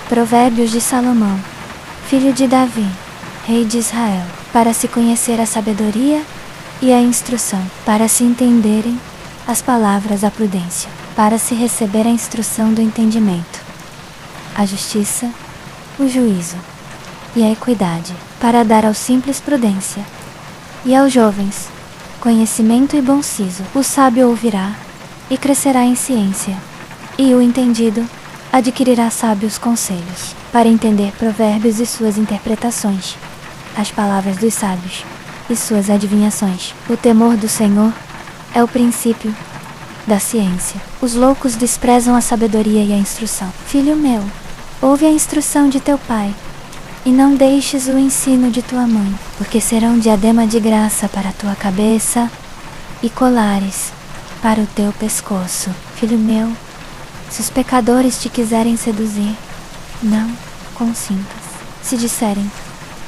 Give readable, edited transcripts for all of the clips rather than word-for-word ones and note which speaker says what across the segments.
Speaker 1: Provérbios de Salomão, filho de Davi, rei de Israel, para se conhecer a sabedoria e a instrução, para se entenderem as palavras da prudência, para se receber a instrução do entendimento, a justiça, o juízo e a equidade, para dar aos simples prudência, e aos jovens conhecimento e bom siso. O sábio ouvirá e crescerá em ciência, e o entendido adquirirá sábios conselhos, para entender provérbios e suas interpretações, as palavras dos sábios e suas adivinhações. O temor do Senhor é o princípio da ciência. Os loucos desprezam a sabedoria e a instrução. Filho meu, ouve a instrução de teu pai, e não deixes o ensino de tua mãe, porque serão diadema de graça para a tua cabeça e colares para o teu pescoço. Filho meu, se os pecadores te quiserem seduzir, não consintas. Se disserem,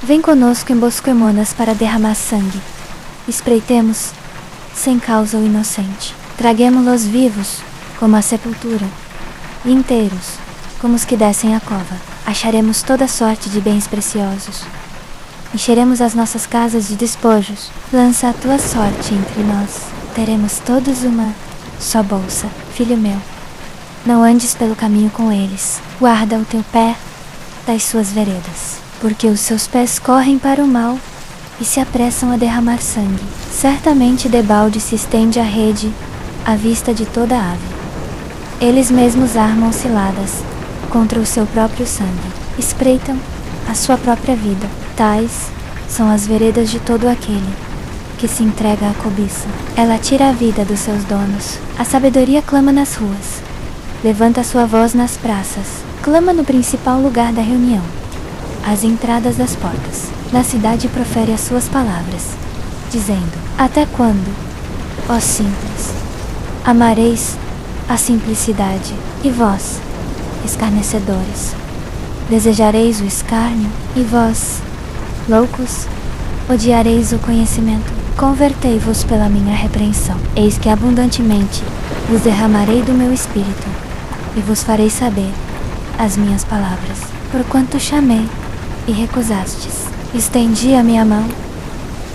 Speaker 1: vem conosco em Boscoemonas para derramar sangue, espreitemos sem causa o inocente. Traguemo-los vivos como a sepultura, e inteiros como os que descem a cova. Acharemos toda sorte de bens preciosos. Encheremos as nossas casas de despojos. Lança a tua sorte entre nós. Teremos todos uma só bolsa. Filho meu, não andes pelo caminho com eles. Guarda o teu pé das suas veredas, porque os seus pés correm para o mal e se apressam a derramar sangue. Certamente debalde se estende a rede à vista de toda ave. Eles mesmos armam ciladas contra o seu próprio sangue. Espreitam a sua própria vida. Tais são as veredas de todo aquele que se entrega à cobiça. Ela tira a vida dos seus donos. A sabedoria clama nas ruas. Levanta sua voz nas praças. Clama no principal lugar da reunião, às entradas das portas. Na cidade profere as suas palavras, dizendo: até quando, ó simples, amareis a simplicidade? E vós, escarnecedores, desejareis o escárnio? E vós, loucos, odiareis o conhecimento? Convertei-vos pela minha repreensão. Eis que abundantemente vos derramarei do meu espírito, e vos farei saber as minhas palavras. Porquanto chamei e recusastes, estendi a minha mão,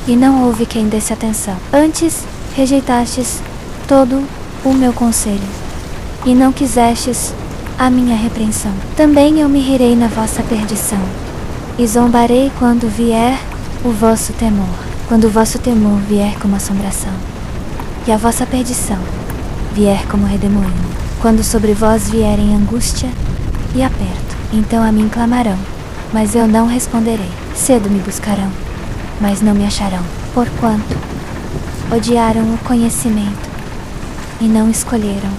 Speaker 1: e não houve quem desse atenção. Antes rejeitastes todo o meu conselho, e não quisestes a minha repreensão. Também eu me rirei na vossa perdição, e zombarei quando vier o vosso temor. Quando o vosso temor vier como assombração, e a vossa perdição vier como redemoinho. Quando sobre vós vierem angústia e aperto, então a mim clamarão, mas eu não responderei. Cedo me buscarão, mas não me acharão. Porquanto odiaram o conhecimento e não escolheram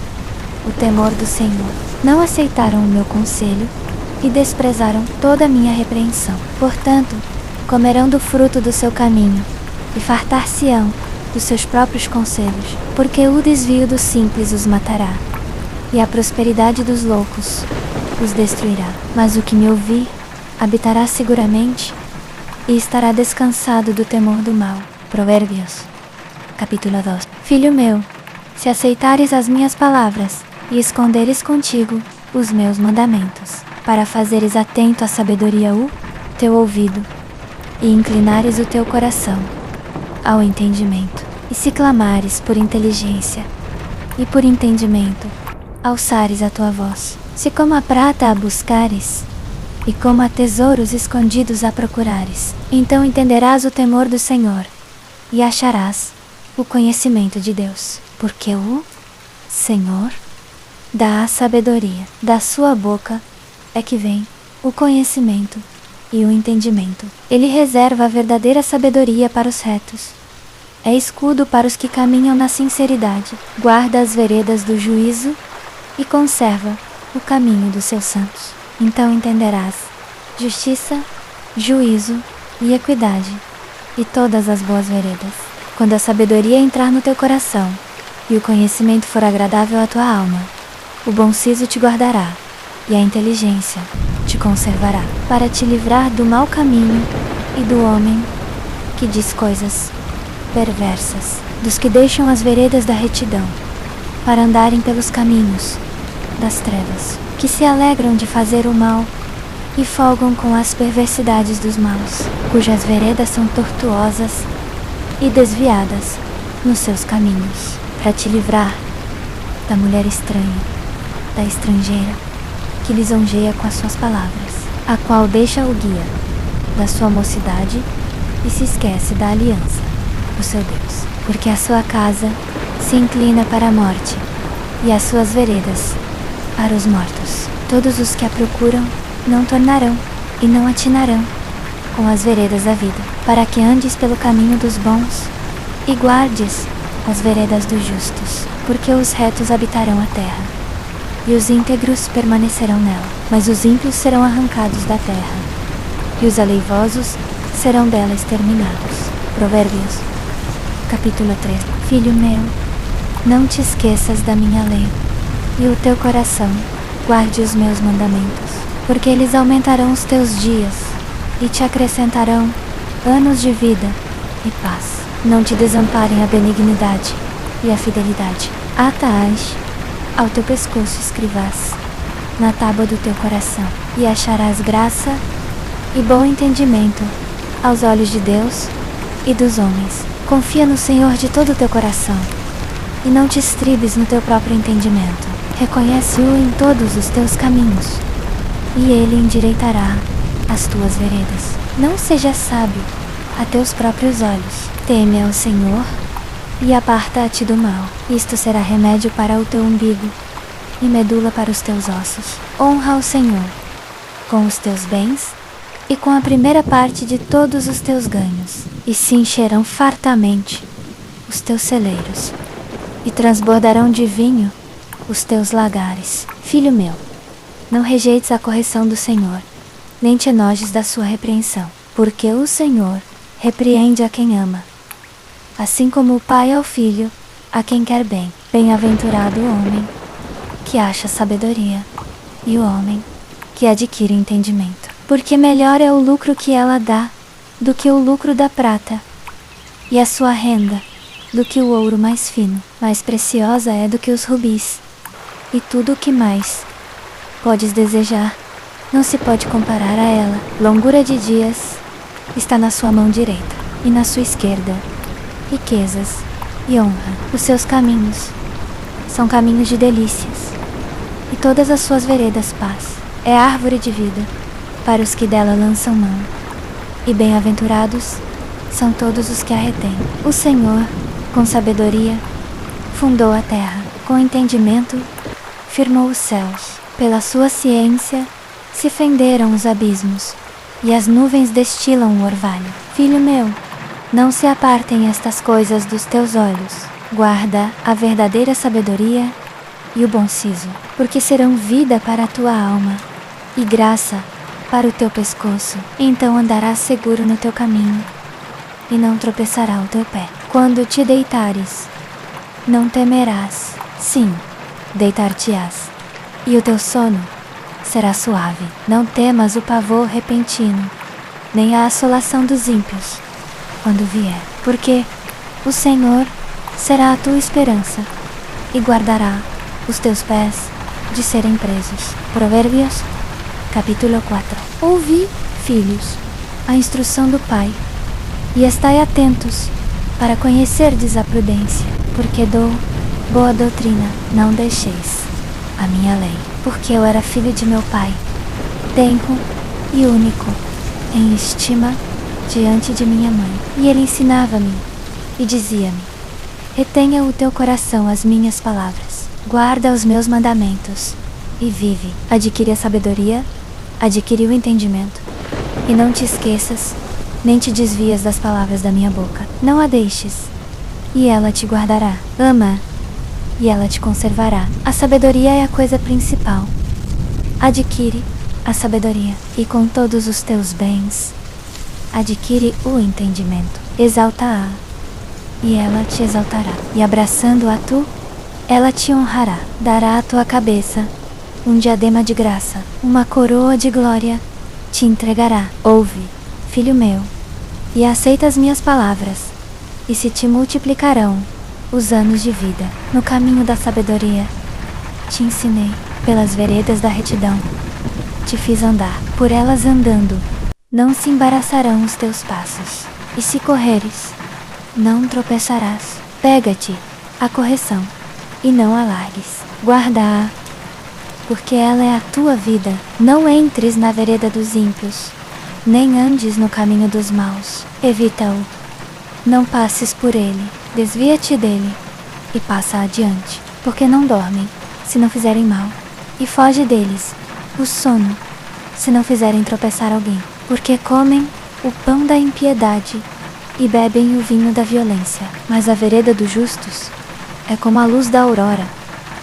Speaker 1: o temor do Senhor. Não aceitaram o meu conselho e desprezaram toda a minha repreensão. Portanto, comerão do fruto do seu caminho e fartar-se-ão dos seus próprios conselhos, porque o desvio dos simples os matará, e a prosperidade dos loucos os destruirá. Mas o que me ouvir habitará seguramente e estará descansado do temor do mal. Provérbios, capítulo 2. Filho meu, se aceitares as minhas palavras e esconderes contigo os meus mandamentos, para fazeres atento à sabedoria o teu ouvido, e inclinares o teu coração ao entendimento, e se clamares por inteligência e por entendimento, alçares a tua voz, se como a prata a buscares, e como a tesouros escondidos a procurares, então entenderás o temor do Senhor, e acharás o conhecimento de Deus, porque o Senhor dá a sabedoria, da sua boca é que vem o conhecimento e o entendimento. Ele reserva a verdadeira sabedoria para os retos, é escudo para os que caminham na sinceridade, guarda as veredas do juízo e conserva o caminho dos seus santos. Então entenderás justiça, juízo e equidade, e todas as boas veredas. Quando a sabedoria entrar no teu coração, e o conhecimento for agradável à tua alma, o bom siso te guardará, e a inteligência te conservará, para te livrar do mau caminho e do homem que diz coisas perversas, dos que deixam as veredas da retidão, para andarem pelos caminhos das trevas, que se alegram de fazer o mal e folgam com as perversidades dos maus, cujas veredas são tortuosas e desviadas nos seus caminhos, para te livrar da mulher estranha, da estrangeira, que lisonjeia com as suas palavras, a qual deixa o guia da sua mocidade e se esquece da aliança do seu Deus, porque a sua casa se inclina para a morte e as suas veredas para os mortos. Todos os que a procuram não tornarão e não atinarão com as veredas da vida, para que andes pelo caminho dos bons e guardes as veredas dos justos, porque os retos habitarão a terra e os íntegros permanecerão nela, mas os ímpios serão arrancados da terra e os aleivosos serão dela exterminados. Provérbios, capítulo 3. Filho meu, não te esqueças da minha lei, e o teu coração guarde os meus mandamentos, porque eles aumentarão os teus dias e te acrescentarão anos de vida e paz. Não te desamparem a benignidade e a fidelidade. Ata-as ao teu pescoço, escrivás na tábua do teu coração, e acharás graça e bom entendimento aos olhos de Deus e dos homens. Confia no Senhor de todo o teu coração e não te estribes no teu próprio entendimento. Reconhece-o em todos os teus caminhos e ele endireitará as tuas veredas. Não sejas sábio a teus próprios olhos. Teme ao Senhor e aparta-te do mal. Isto será remédio para o teu umbigo e medula para os teus ossos. Honra ao Senhor com os teus bens e com a primeira parte de todos os teus ganhos, e se encherão fartamente os teus celeiros, e transbordarão de vinho os teus lagares. Filho meu, não rejeites a correção do Senhor, nem te enojes da sua repreensão, porque o Senhor repreende a quem ama, assim como o pai ao filho, a quem quer bem. Bem-aventurado o homem que acha sabedoria, e o homem que adquire entendimento, porque melhor é o lucro que ela dá do que o lucro da prata, e a sua renda do que o ouro mais fino. Mais preciosa é do que os rubis, e tudo o que mais podes desejar não se pode comparar a ela. Longura de dias está na sua mão direita, e na sua esquerda riquezas e honra. Os seus caminhos são caminhos de delícias, e todas as suas veredas paz. É árvore de vida para os que dela lançam mão, e bem-aventurados são todos os que a retêm. O Senhor, com sabedoria, fundou a terra, com entendimento firmou os céus. Pela sua ciência se fenderam os abismos, e as nuvens destilam o orvalho. Filho meu, não se apartem estas coisas dos teus olhos. Guarda a verdadeira sabedoria e o bom siso, porque serão vida para a tua alma e graça para o teu pescoço. Então andarás seguro no teu caminho e não tropeçará o teu pé. Quando te deitares, não temerás. Sim, deitar-te-ás, e o teu sono será suave. Não temas o pavor repentino, nem a assolação dos ímpios quando vier, porque o Senhor será a tua esperança e guardará os teus pés de serem presos. Provérbios, capítulo 4. Ouvi, filhos, a instrução do Pai, e estai atentos para conhecerdes a prudência, porque dou boa doutrina. Não deixeis a minha lei, porque eu era filho de meu pai, tenro e único em estima diante de minha mãe. E ele ensinava-me e dizia-me: retenha o teu coração as minhas palavras, guarda os meus mandamentos e vive. Adquire a sabedoria, adquire o entendimento, e não te esqueças, nem te desvias das palavras da minha boca. Não a deixes, e ela te guardará. Ama, e ela te conservará. A sabedoria é a coisa principal. Adquire a sabedoria, e com todos os teus bens adquire o entendimento. Exalta-a, e ela te exaltará, e abraçando-a tu, ela te honrará. Dará à tua cabeça um diadema de graça, uma coroa de glória te entregará. Ouve, filho meu, e aceita as minhas palavras, e se te multiplicarão os anos de vida. No caminho da sabedoria te ensinei, pelas veredas da retidão te fiz andar, por elas andando, não se embaraçarão os teus passos. E se correres, não tropeçarás. Pega-te a correção, e não a largues. Guarda-a, porque ela é a tua vida. Não entres na vereda dos ímpios, nem andes no caminho dos maus. Evita-o, não passes por ele. Desvia-te dele, e passa adiante, porque não dormem, se não fizerem mal, e foge deles o sono, se não fizerem tropeçar alguém. Porque comem o pão da impiedade e bebem o vinho da violência. Mas a vereda dos justos é como a luz da aurora,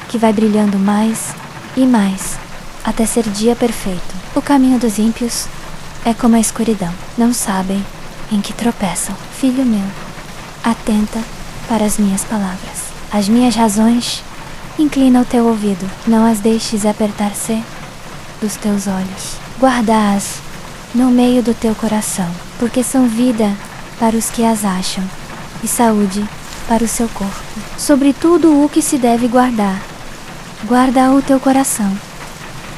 Speaker 1: que vai brilhando mais e mais, até ser dia perfeito. O caminho dos ímpios é como a escuridão, não sabem em que tropeçam. Filho meu, atenta para as minhas palavras. As minhas razões, inclina o teu ouvido, não as deixes apertar-se dos teus olhos. Guarda-as no meio do teu coração, porque são vida para os que as acham, e saúde para o seu corpo. Sobre tudo o que se deve guardar, guarda o teu coração,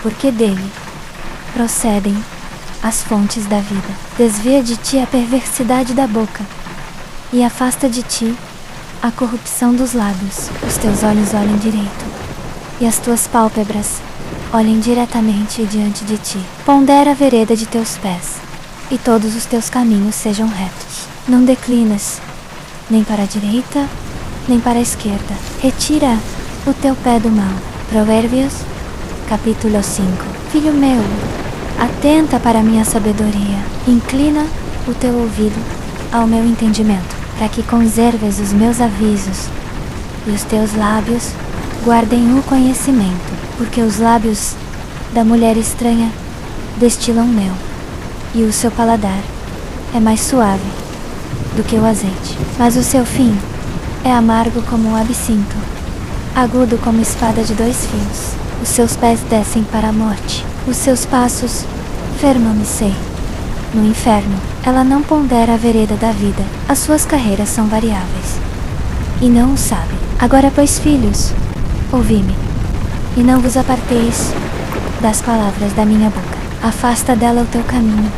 Speaker 1: porque dele procedem as fontes da vida. Desvia de ti a perversidade da boca, e afasta de ti a corrupção dos lábios. Os teus olhos olhem direito, e as tuas pálpebras olhem diretamente diante de ti. Pondera a vereda de teus pés, e todos os teus caminhos sejam retos. Não declinas, nem para a direita, nem para a esquerda. Retira o teu pé do mal. Provérbios, capítulo 5. Filho meu, atenta para a minha sabedoria. Inclina o teu ouvido ao meu entendimento, para que conserves os meus avisos, e os teus lábios guardem o conhecimento. Porque os lábios da mulher estranha destilam mel, e o seu paladar é mais suave do que o azeite. Mas o seu fim é amargo como o absinto, agudo como espada de 2 fios. Os seus pés descem para a morte, os seus passos firmam-se no inferno. Ela não pondera a vereda da vida, as suas carreiras são variáveis, e não o sabe. Agora, pois, filhos, ouvi-me, e não vos aparteis das palavras da minha boca. Afasta dela o teu caminho,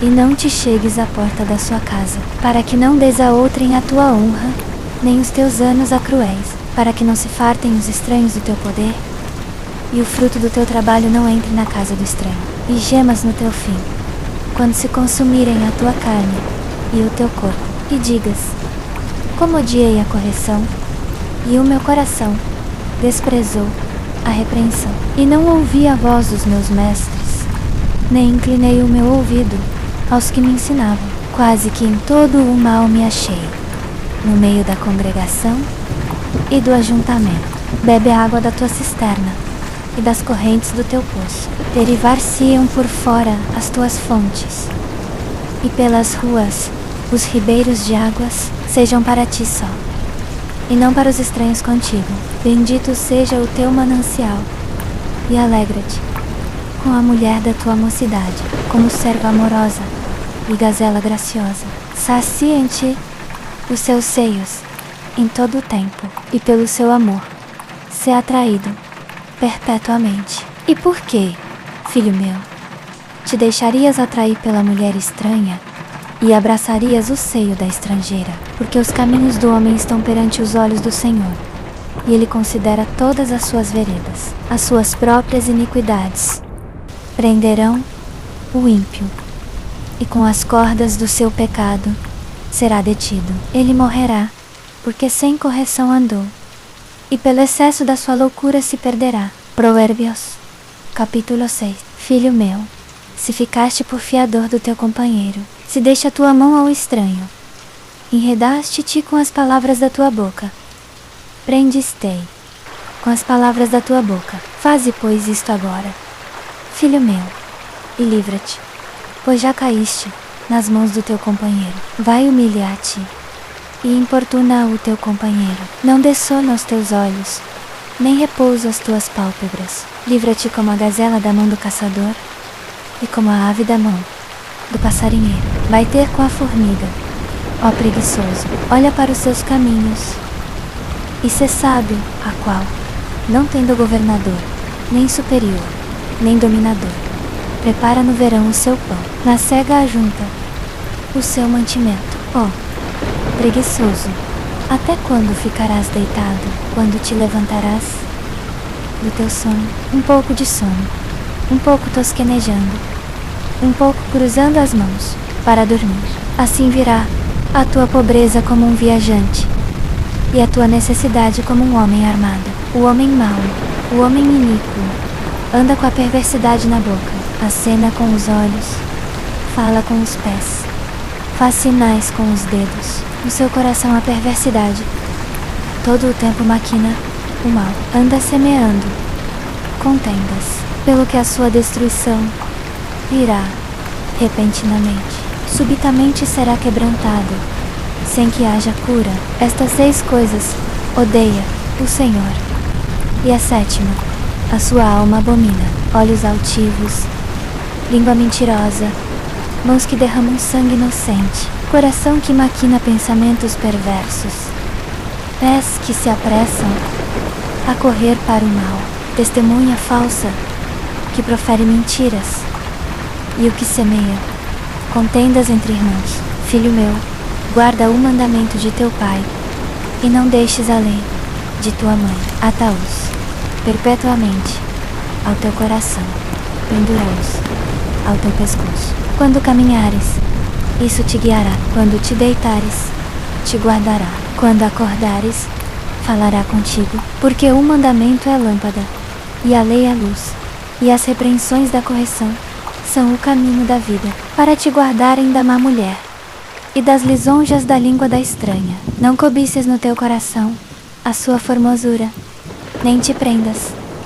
Speaker 1: e não te chegues à porta da sua casa, para que não des a outrem a tua honra, nem os teus anos a cruéis, para que não se fartem os estranhos do teu poder, e o fruto do teu trabalho não entre na casa do estranho. E gemas no teu fim, quando se consumirem a tua carne e o teu corpo, e digas: como odiei a correção, e o meu coração desprezou a repreensão. E não ouvi a voz dos meus mestres, nem inclinei o meu ouvido aos que me ensinavam. Quase que em todo o mal me achei, no meio da congregação e do ajuntamento. Bebe a água da tua cisterna e das correntes do teu poço. Derivar-se-ão por fora as tuas fontes, e pelas ruas os ribeiros de águas sejam para ti só, e não para os estranhos contigo. Bendito seja o teu manancial, e alegra-te com a mulher da tua mocidade, como serva amorosa e gazela graciosa. Saciem-te os seus seios em todo o tempo, e pelo seu amor ser atraído perpetuamente. E por que, filho meu, te deixarias atrair pela mulher estranha, e abraçarias o seio da estrangeira? Porque os caminhos do homem estão perante os olhos do Senhor, e Ele considera todas as suas veredas. As suas próprias iniquidades prenderão o ímpio, e com as cordas do seu pecado será detido. Ele morrerá, porque sem correção andou, e pelo excesso da sua loucura se perderá. Provérbios, capítulo 6. Filho meu, se ficaste por fiador do teu companheiro, se deixa a tua mão ao estranho, enredaste-te com as palavras da tua boca, prendiste-te com as palavras da tua boca. Faze, pois, isto agora, filho meu, e livra-te, pois já caíste nas mãos do teu companheiro. Vai humilhar-te e importuna o teu companheiro. Não dê sono aos teus olhos, nem repouso às tuas pálpebras. Livra-te como a gazela da mão do caçador, e como a ave da mão do passarinheiro. Vai ter com a formiga, ó preguiçoso. Olha para os seus caminhos, e sê sábio, a qual, não tendo governador, nem superior, nem dominador, Prepara no verão o seu pão, na cega ajunta o seu mantimento. Ó, preguiçoso, até quando ficarás deitado? Quando te levantarás do teu sono? Um pouco de sono, um pouco tosquenejando, um pouco cruzando as mãos para dormir. Assim virá a tua pobreza como um viajante, e a tua necessidade como um homem armado. O homem mau, o homem iníquo, anda com a perversidade na boca, acena com os olhos, fala com os pés, faz sinais com os dedos. No seu coração a perversidade, todo o tempo maquina o mal, anda semeando contendas, pelo que a sua destruição virá repentinamente, subitamente será quebrantado, sem que haja cura. Estas 6 coisas odeia o Senhor, e a 7ª, a sua alma abomina: olhos altivos, língua mentirosa, mãos que derramam sangue inocente, coração que maquina pensamentos perversos, pés que se apressam a correr para o mal, testemunha falsa que profere mentiras, e o que semeia contendas entre irmãos. Filho meu, guarda o mandamento de teu pai, e não deixes a lei de tua mãe. Ata-os perpetuamente ao teu coração, pendura-os ao teu pescoço. Quando caminhares, isso te guiará. Quando te deitares, te guardará. Quando acordares, falará contigo. Porque o mandamento é lâmpada, e a lei é luz, e as repreensões da correção são o caminho da vida, para te guardarem da má mulher e das lisonjas da língua da estranha. Não cobices no teu coração a sua formosura, nem te prendas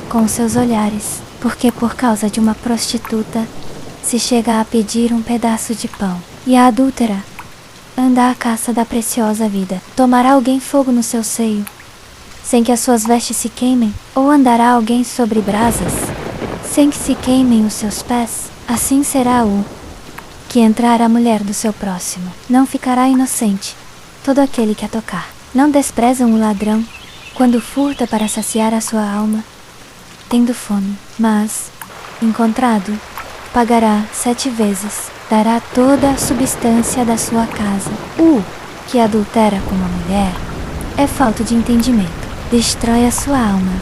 Speaker 1: com os seus olhares, porque por causa de uma prostituta se chega a pedir um pedaço de pão, e a adúltera anda à caça da preciosa vida. Tomará alguém fogo no seu seio, sem que as suas vestes se queimem? Ou andará alguém sobre brasas, sem que se queimem os seus pés? Assim será o que entrar a mulher do seu próximo. Não ficará inocente todo aquele que a tocar. Não desprezam o ladrão quando furta para saciar a sua alma, tendo fome, mas, encontrado, pagará 7 vezes, dará toda a substância da sua casa. O que adultera com uma mulher é falta de entendimento, destrói a sua alma.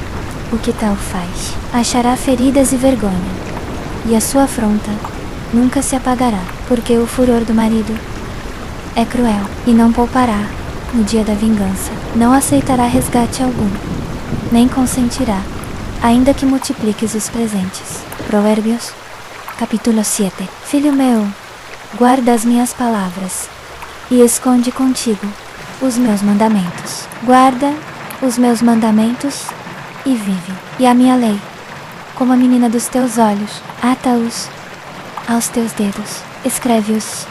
Speaker 1: O que tal faz? Achará feridas e vergonha, e a sua afronta nunca se apagará, porque o furor do marido é cruel, e não poupará no dia da vingança. Não aceitará resgate algum, nem consentirá, ainda que multipliques os presentes. Provérbios, capítulo 7. Filho meu, guarda as minhas palavras, e esconde contigo os meus mandamentos. Guarda os meus mandamentos e vive, e a minha lei, como a menina dos teus olhos. Ata-os aos teus dedos, escreve-os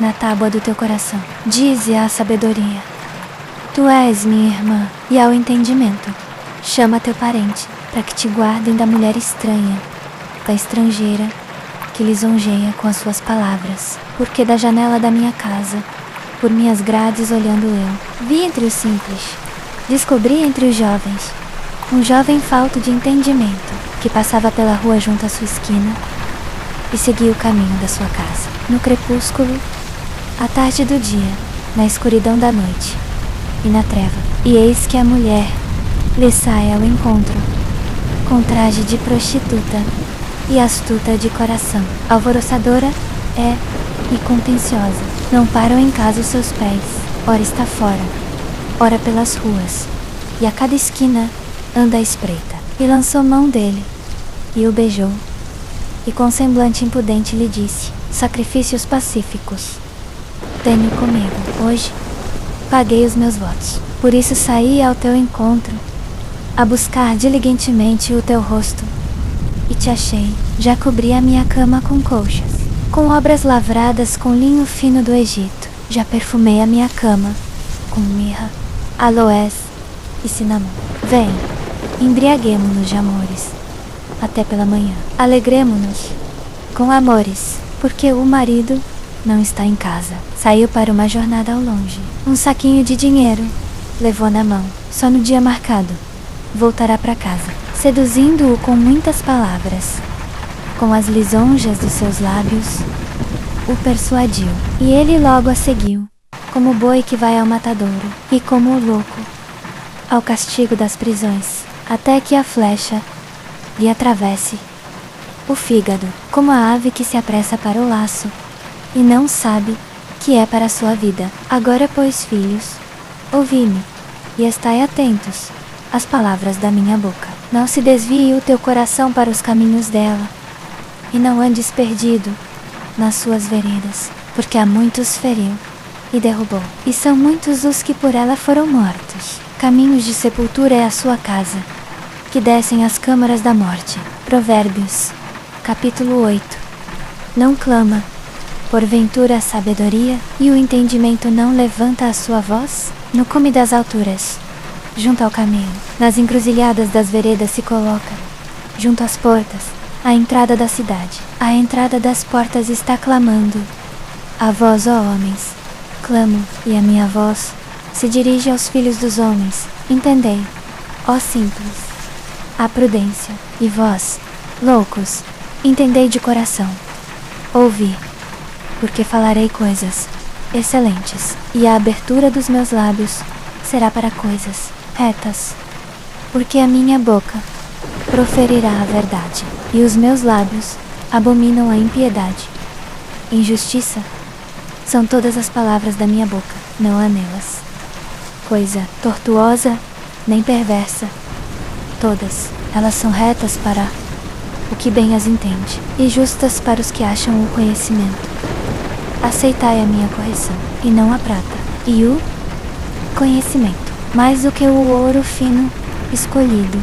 Speaker 1: na tábua do teu coração. Dize à sabedoria: tu és minha irmã, e ao entendimento chama teu parente, para que te guardem da mulher estranha, da estrangeira que lisonjeia com as suas palavras. Porque da janela da minha casa, por minhas grades olhando eu, vi entre os simples, descobri entre os jovens, um jovem falto de entendimento, que passava pela rua junto à sua esquina, e seguia o caminho da sua casa. No crepúsculo, à tarde do dia, na escuridão da noite, e na treva. E eis que a mulher lhe sai ao encontro, com traje de prostituta e astuta de coração. Alvoroçadora é e contenciosa. Não param em casa os seus pés. Ora está fora, ora pelas ruas, e a cada esquina anda à espreita. E lançou mão dele, e o beijou, e com semblante impudente lhe disse: sacrifícios pacíficos tenho comigo. Hoje paguei os meus votos. Por isso saí ao teu encontro, a buscar diligentemente o teu rosto, e te achei. Já cobri a minha cama com colchas, com obras lavradas com linho fino do Egito. Já perfumei a minha cama com mirra, aloés e cinnamon. Vem, embriaguemo-nos de amores até pela manhã. Alegremo-nos com amores, porque o marido não está em casa. Saiu para uma jornada ao longe. Um saquinho de dinheiro levou na mão. Só no dia marcado voltará para casa, seduzindo-o com muitas palavras. com as lisonjas de seus lábios, o persuadiu. E ele logo a seguiu, como o boi que vai ao matadouro, e como o louco, ao castigo das prisões, até que a flecha lhe atravesse o fígado, como a ave que se apressa para o laço, e não sabe que é para a sua vida. Agora, pois, filhos, ouvi-me, e estai atentos às palavras da minha boca. Não se desvie o teu coração para os caminhos dela, e não andes perdido nas suas veredas, porque a muitos feriu e derrubou, e são muitos os que por ela foram mortos. Caminhos de sepultura é a sua casa, que descem às câmaras da morte. Provérbios, capítulo 8. Não clama, porventura, a sabedoria, e o entendimento não levanta a sua voz? No cume das alturas, junto ao caminho, nas encruzilhadas das veredas se coloca, junto às portas, à entrada da cidade. A entrada das portas está clamando. A vós, ó homens, clamo, e a minha voz se dirige aos filhos dos homens. Entendei, ó simples, a prudência, e vós, loucos, entendei de coração. Ouvi, porque falarei coisas excelentes, e a abertura dos meus lábios será para coisas retas, porque a minha boca proferirá a verdade, e os meus lábios abominam a impiedade. Injustiça são todas as palavras da minha boca, não há nelas coisa tortuosa nem perversa. Todas elas são retas para o que bem as entende, e justas para os que acham o conhecimento. Aceitai a minha correção, e não a prata, e o conhecimento, mais do que o ouro fino escolhido,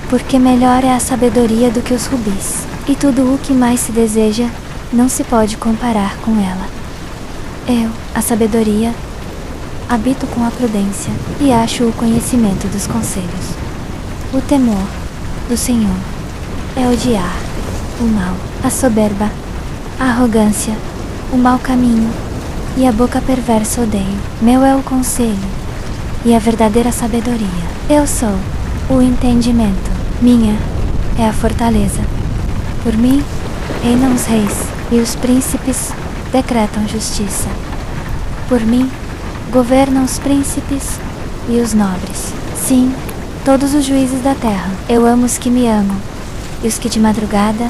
Speaker 1: porque melhor é a sabedoria do que os rubis, e tudo o que mais se deseja não se pode comparar com ela. Eu, a sabedoria, habito com a prudência, e acho o conhecimento dos conselhos. O temor do Senhor é odiar o mal, a soberba, a arrogância, o mau caminho, e a boca perversa odeio. Meu é o conselho, e a verdadeira sabedoria. Eu sou o entendimento, minha é a fortaleza. Por mim reinam os reis, e os príncipes decretam justiça. Por mim governam os príncipes e os nobres. Sim, todos os juízes da terra. Eu amo os que me amam, e os que de madrugada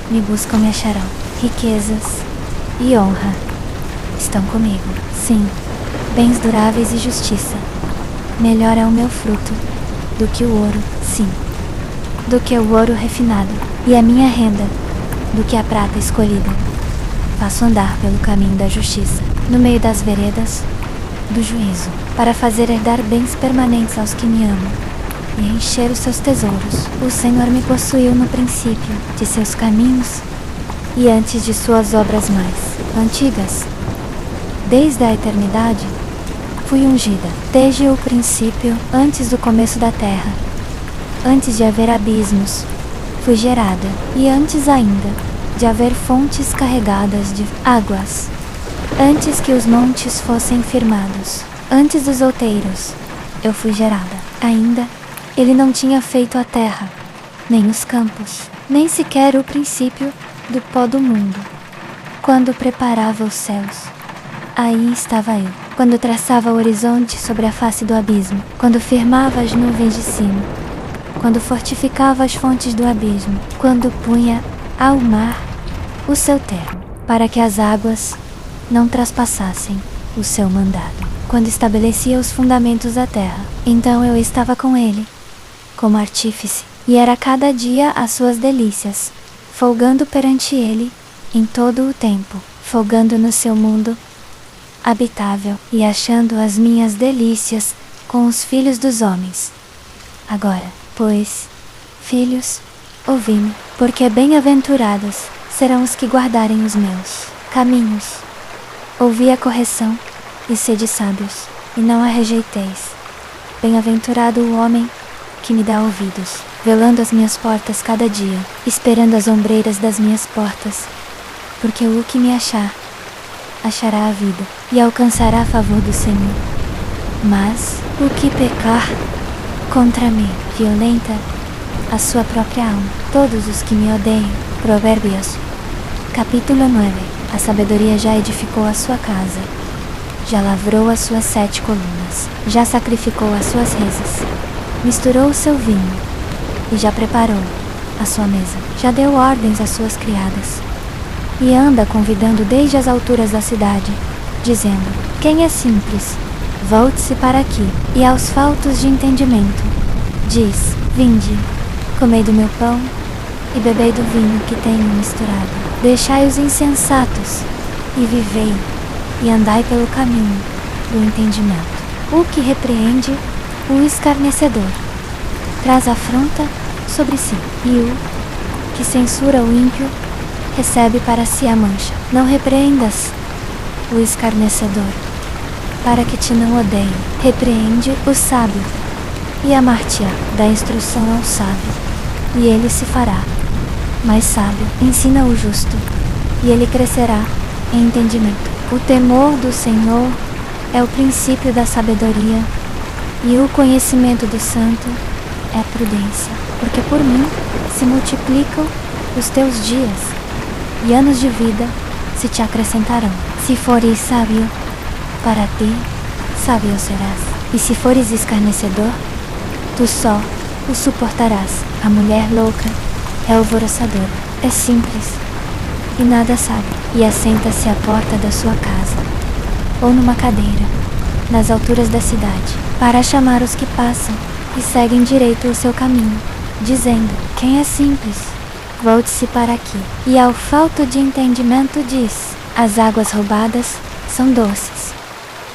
Speaker 1: me buscam me acharão. Riquezas e honra estão comigo. Sim, bens duráveis e justiça. Melhor é o meu fruto do que o ouro, sim, do que o ouro refinado, e a minha renda do que a prata escolhida. Faço andar pelo caminho da justiça, no meio das veredas do juízo, para fazer herdar bens permanentes aos que me amam, e encher os seus tesouros. O Senhor me possuiu no princípio de seus caminhos, e antes de suas obras mais antigas. Desde a eternidade fui ungida, desde o princípio, antes do começo da terra. Antes de haver abismos, fui gerada, e antes ainda de haver fontes carregadas de águas, antes que os montes fossem firmados, antes dos outeiros, eu fui gerada. Ainda ele não tinha feito a terra, nem os campos, nem sequer o princípio do pó do mundo. Quando preparava os céus, aí estava eu. Quando traçava o horizonte sobre a face do abismo, quando firmava as nuvens de cima, quando fortificava as fontes do abismo, quando punha ao mar o seu termo, para que as águas não traspassassem o seu mandado, quando estabelecia os fundamentos da terra, então eu estava com ele, como artífice, e era cada dia as suas delícias, folgando perante ele em todo o tempo, folgando no seu mundo habitável, e achando as minhas delícias com os filhos dos homens. Agora, pois, filhos, ouvi-me, porque bem-aventurados serão os que guardarem os meus caminhos. Ouvi a correção, e sede sábios, e não a rejeiteis. Bem-aventurado o homem que me dá ouvidos, velando as minhas portas cada dia, esperando as ombreiras das minhas portas, porque o que me achar, achará a vida, e alcançará a favor do Senhor. Mas o que pecar contra mim, violenta a sua própria alma. Todos os que me odeiam Provérbios, capítulo 9. A sabedoria já edificou a sua casa, já lavrou as suas 7 colunas, já sacrificou as suas rezas, misturou o seu vinho e já preparou a sua mesa, já deu ordens às suas criadas e anda convidando desde as alturas da cidade, dizendo: quem é simples, volte-se para aqui, e aos faltos de entendimento, diz: vinde, comei do meu pão e bebei do vinho que tenho misturado. Deixai os insensatos e vivei, e andai pelo caminho do entendimento. O que repreende o escarnecedor traz afronta sobre si, e o que censura o ímpio recebe para si a mancha. Não repreendas o escarnecedor, para que te não odeie. Repreende o sábio, e amar-te-á. Dá instrução ao sábio, e ele se fará mais sábio. Ensina o justo, e ele crescerá em entendimento. O temor do Senhor é o princípio da sabedoria, e o conhecimento do santo é a prudência. Porque por mim se multiplicam os teus dias, e anos de vida se te acrescentarão. Se fores sábio, para ti sábio serás. E se fores escarnecedor, tu só o suportarás. A mulher louca é alvoroçadora, é simples e nada sabe, e assenta-se à porta da sua casa, ou numa cadeira, nas alturas da cidade, para chamar os que passam e seguem direito o seu caminho, dizendo: quem é simples, volte-se para aqui. E ao falto de entendimento diz: as águas roubadas são doces,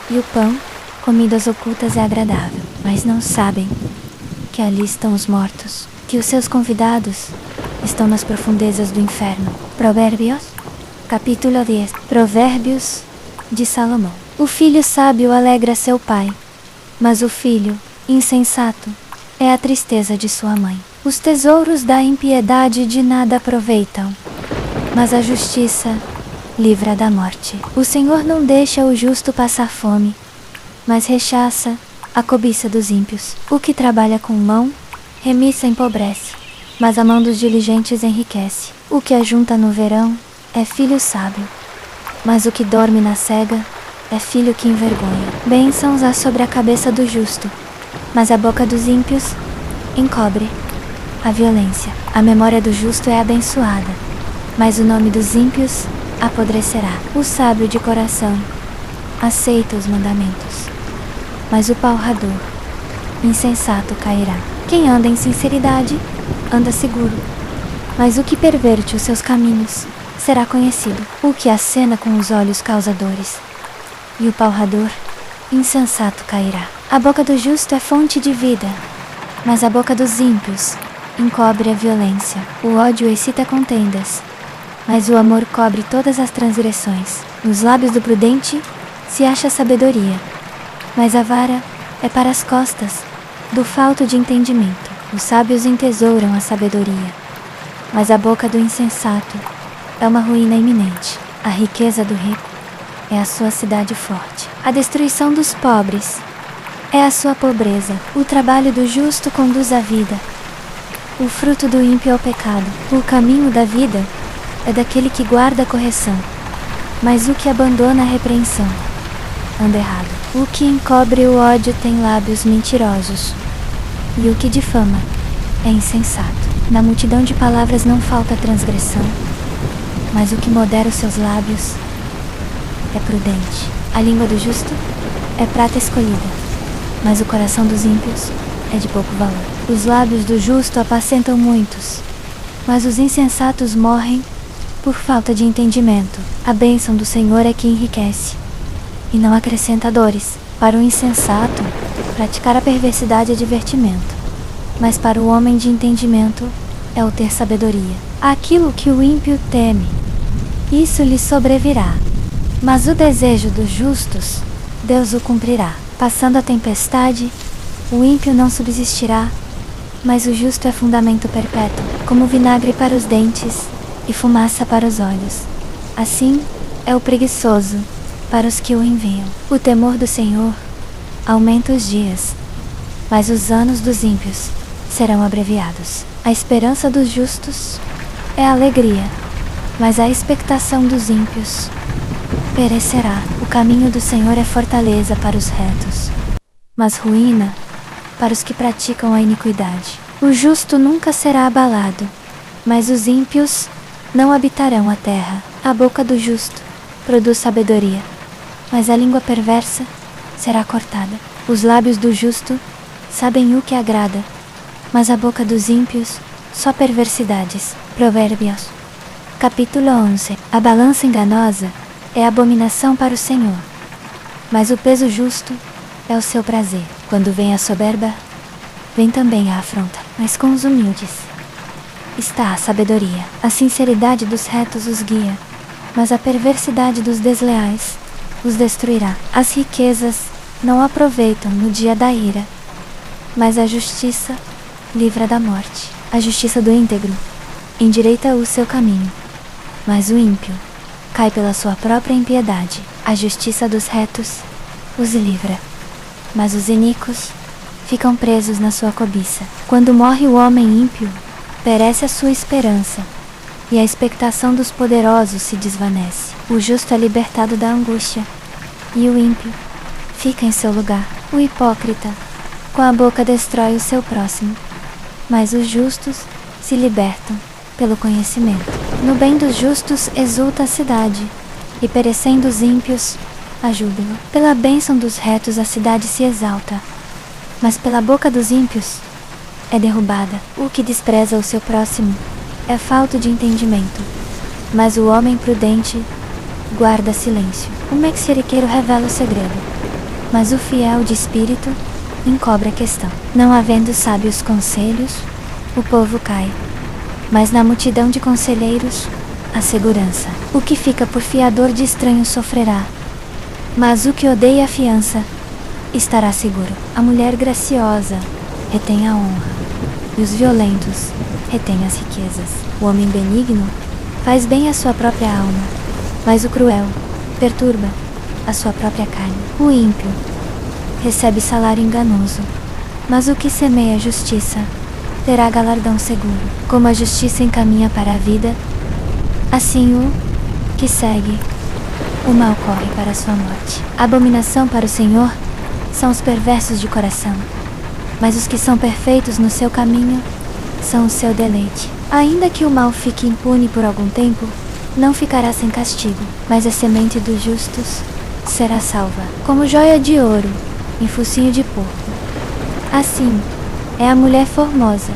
Speaker 1: e o pão, comidas ocultas, é agradável. Mas não sabem que ali estão os mortos, que os seus convidados estão nas profundezas do inferno. Provérbios, capítulo 10. Provérbios de Salomão. O filho sábio alegra seu pai, mas o filho insensato é a tristeza de sua mãe. Os tesouros da impiedade de nada aproveitam, mas a justiça livra da morte. O Senhor não deixa o justo passar fome, mas rechaça a cobiça dos ímpios. O que trabalha com mão, remissa empobrece, mas a mão dos diligentes enriquece. O que ajunta no verão é filho sábio, mas o que dorme na cega é filho que envergonha. Bênçãos há sobre a cabeça do justo, mas a boca dos ímpios encobre a violência. A memória do justo é abençoada, mas o nome dos ímpios apodrecerá. O sábio de coração aceita os mandamentos, mas o palrador insensato cairá. Quem anda em sinceridade anda seguro, mas o que perverte os seus caminhos será conhecido. O que acena com os olhos causa dores, e o palrador insensato cairá. A boca do justo é fonte de vida, mas a boca dos ímpios encobre a violência. O ódio excita contendas, mas o amor cobre todas as transgressões. Nos lábios do prudente se acha sabedoria, mas a vara é para as costas do falto de entendimento. Os sábios entesouram a sabedoria, mas a boca do insensato é uma ruína iminente. A riqueza do rico é a sua cidade forte. A destruição dos pobres é a sua pobreza. O trabalho do justo conduz à vida, o fruto do ímpio é o pecado. O caminho da vida é daquele que guarda a correção, mas o que abandona a repreensão anda errado. O que encobre o ódio tem lábios mentirosos, e o que difama é insensato. Na multidão de palavras não falta transgressão, mas o que modera os seus lábios é prudente. A língua do justo é prata escolhida, mas o coração dos ímpios é de pouco valor. Os lábios do justo apacentam muitos, mas os insensatos morrem por falta de entendimento. A bênção do Senhor é que enriquece, e não acrescenta dores. Para o insensato, praticar a perversidade é divertimento, mas para o homem de entendimento é o ter sabedoria. Aquilo que o ímpio teme, isso lhe sobrevirá, mas o desejo dos justos, Deus o cumprirá. Passando a tempestade, o ímpio não subsistirá, mas o justo é fundamento perpétuo, como vinagre para os dentes e fumaça para os olhos. Assim é o preguiçoso para os que o enviam. O temor do Senhor aumenta os dias, mas os anos dos ímpios serão abreviados. A esperança dos justos é alegria, mas a expectação dos ímpios perecerá. O caminho do Senhor é fortaleza para os retos, mas ruína para os que praticam a iniquidade. O justo nunca será abalado, mas os ímpios não habitarão a terra. A boca do justo produz sabedoria, mas a língua perversa será cortada. Os lábios do justo sabem o que agrada, mas a boca dos ímpios só perversidades. Provérbios, capítulo 11. A balança enganosa é abominação para o Senhor, mas o peso justo é o seu prazer. Quando vem a soberba, vem também a afronta, mas com os humildes está a sabedoria. A sinceridade dos retos os guia, mas a perversidade dos desleais os destruirá. As riquezas não aproveitam no dia da ira, mas a justiça livra da morte. A justiça do íntegro endireita o seu caminho, mas o ímpio cai pela sua própria impiedade. A justiça dos retos os livra, mas os iníquos ficam presos na sua cobiça. Quando morre o homem ímpio, perece a sua esperança, e a expectação dos poderosos se desvanece. O justo é libertado da angústia, e o ímpio fica em seu lugar. O hipócrita com a boca destrói o seu próximo, mas os justos se libertam pelo conhecimento. No bem dos justos exulta a cidade, e perecendo os ímpios, a júbilo. Pela bênção dos retos a cidade se exalta, mas pela boca dos ímpios é derrubada. O que despreza o seu próximo é falta de entendimento, mas o homem prudente guarda silêncio. O mexeriqueiro revela o segredo, mas o fiel de espírito encobre a questão. Não havendo sábios conselhos, o povo cai, mas na multidão de conselheiros, a segurança. O que fica por fiador de estranhos sofrerá, mas o que odeia a fiança estará seguro. A mulher graciosa retém a honra, e os violentos retêm as riquezas. O homem benigno faz bem à sua própria alma, mas o cruel perturba a sua própria carne. O ímpio recebe salário enganoso, mas o que semeia a justiça terá galardão seguro. Como a justiça encaminha para a vida, assim o que segue o mal corre para a sua morte. A abominação para o Senhor são os perversos de coração, mas os que são perfeitos no seu caminho são o seu deleite. Ainda que o mal fique impune por algum tempo, não ficará sem castigo, mas a semente dos justos será salva. Como joia de ouro em focinho de porco, assim é a mulher formosa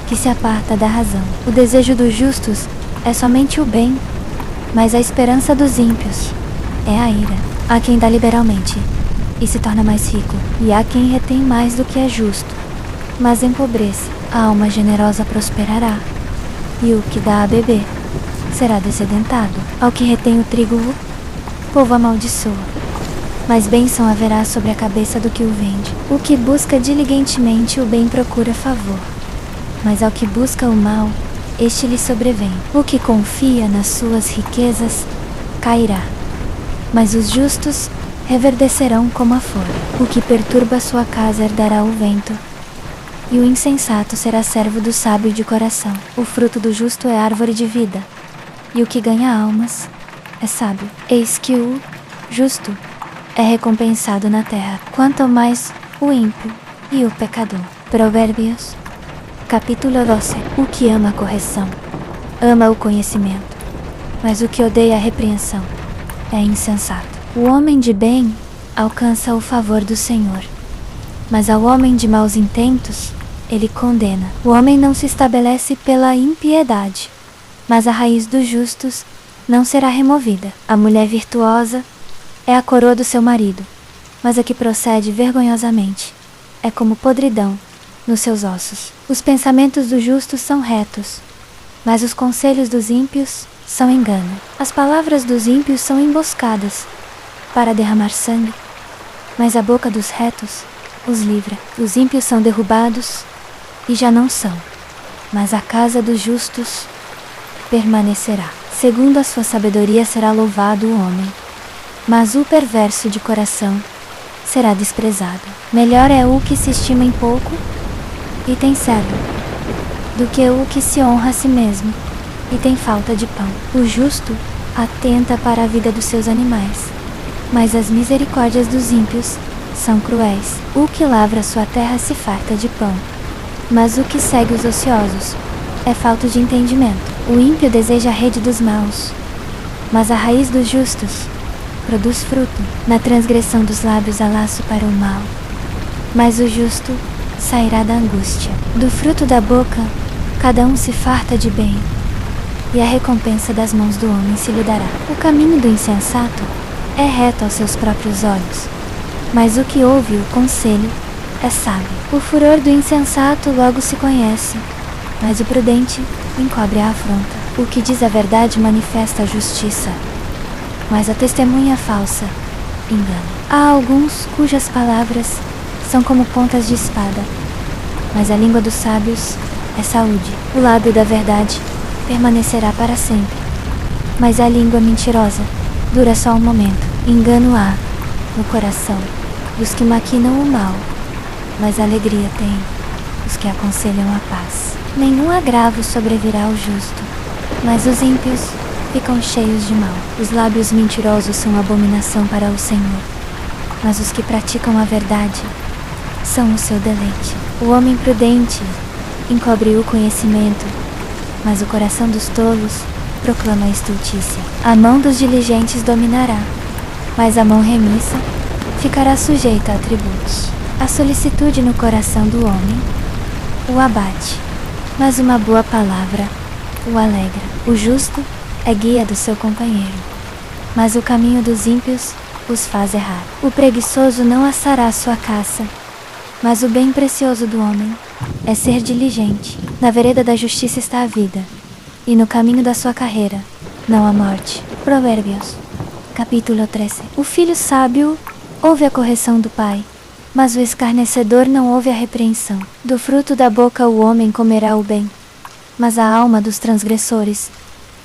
Speaker 1: que se aparta da razão. O desejo dos justos é somente o bem, mas a esperança dos ímpios é a ira. Há quem dá liberalmente e se torna mais rico, e há quem retém mais do que é justo, mas empobrece. A alma generosa prosperará, e o que dá a beber será descedentado. Ao que retém o trigo, o povo amaldiçoa, mas bênção haverá sobre a cabeça do que o vende. O que busca diligentemente o bem procura favor, mas ao que busca o mal, este lhe sobrevém. O que confia nas suas riquezas cairá, mas os justos reverdecerão como a folha. O que perturba sua casa herdará o vento, e o insensato será servo do sábio de coração. O fruto do justo é árvore de vida, e o que ganha almas é sábio. Eis que o justo é recompensado na terra, quanto mais o ímpio e o pecador. Provérbios, capítulo 12. O que ama a correção ama o conhecimento, mas o que odeia a repreensão é insensato. O homem de bem alcança o favor do Senhor, mas ao homem de maus intentos ele condena. O homem não se estabelece pela impiedade, mas a raiz dos justos não será removida. A mulher virtuosa é a coroa do seu marido, mas a que procede vergonhosamente é como podridão nos seus ossos. Os pensamentos dos justos são retos, mas os conselhos dos ímpios são engano. As palavras dos ímpios são emboscadas para derramar sangue, mas a boca dos retos os livra. Os ímpios são derrubados e já não são, mas a casa dos justos permanecerá. Segundo a sua sabedoria será louvado o homem, mas o perverso de coração será desprezado. Melhor é o que se estima em pouco e tem servo, do que o que se honra a si mesmo e tem falta de pão. O justo atenta para a vida dos seus animais, mas as misericórdias dos ímpios são cruéis. O que lavra sua terra se farta de pão, mas o que segue os ociosos é falta de entendimento. O ímpio deseja a rede dos maus, mas a raiz dos justos produz fruto. Na transgressão dos lábios há laço para o mal, mas o justo sairá da angústia. Do fruto da boca cada um se farta de bem, e a recompensa das mãos do homem se lhe dará. O caminho do insensato é reto aos seus próprios olhos, mas o que ouve o conselho é sábio. O furor do insensato logo se conhece, mas o prudente encobre a afronta. O que diz a verdade manifesta a justiça, mas a testemunha falsa engana. Há alguns cujas palavras são como pontas de espada, mas a língua dos sábios é saúde. O lábio da verdade permanecerá para sempre, mas a língua mentirosa dura só um momento. Engano há no coração dos que maquinam o mal, mas alegria tem os que aconselham a paz. Nenhum agravo sobrevirá ao justo, mas os ímpios ficam cheios de mal. Os lábios mentirosos são abominação para o Senhor, mas os que praticam a verdade são o seu deleite. O homem prudente encobre o conhecimento, mas o coração dos tolos proclama a estultícia. A mão dos diligentes dominará, mas a mão remissa ficará sujeita a tributos. A solicitude no coração do homem o abate, mas uma boa palavra o alegra. O justo é guia do seu companheiro, mas o caminho dos ímpios os faz errar. O preguiçoso não assará sua caça, mas o bem precioso do homem é ser diligente. Na vereda da justiça está a vida, e no caminho da sua carreira não há morte. Provérbios, capítulo 13. O filho sábio ouve a correção do pai, mas o escarnecedor não ouve a repreensão. Do fruto da boca o homem comerá o bem, mas a alma dos transgressores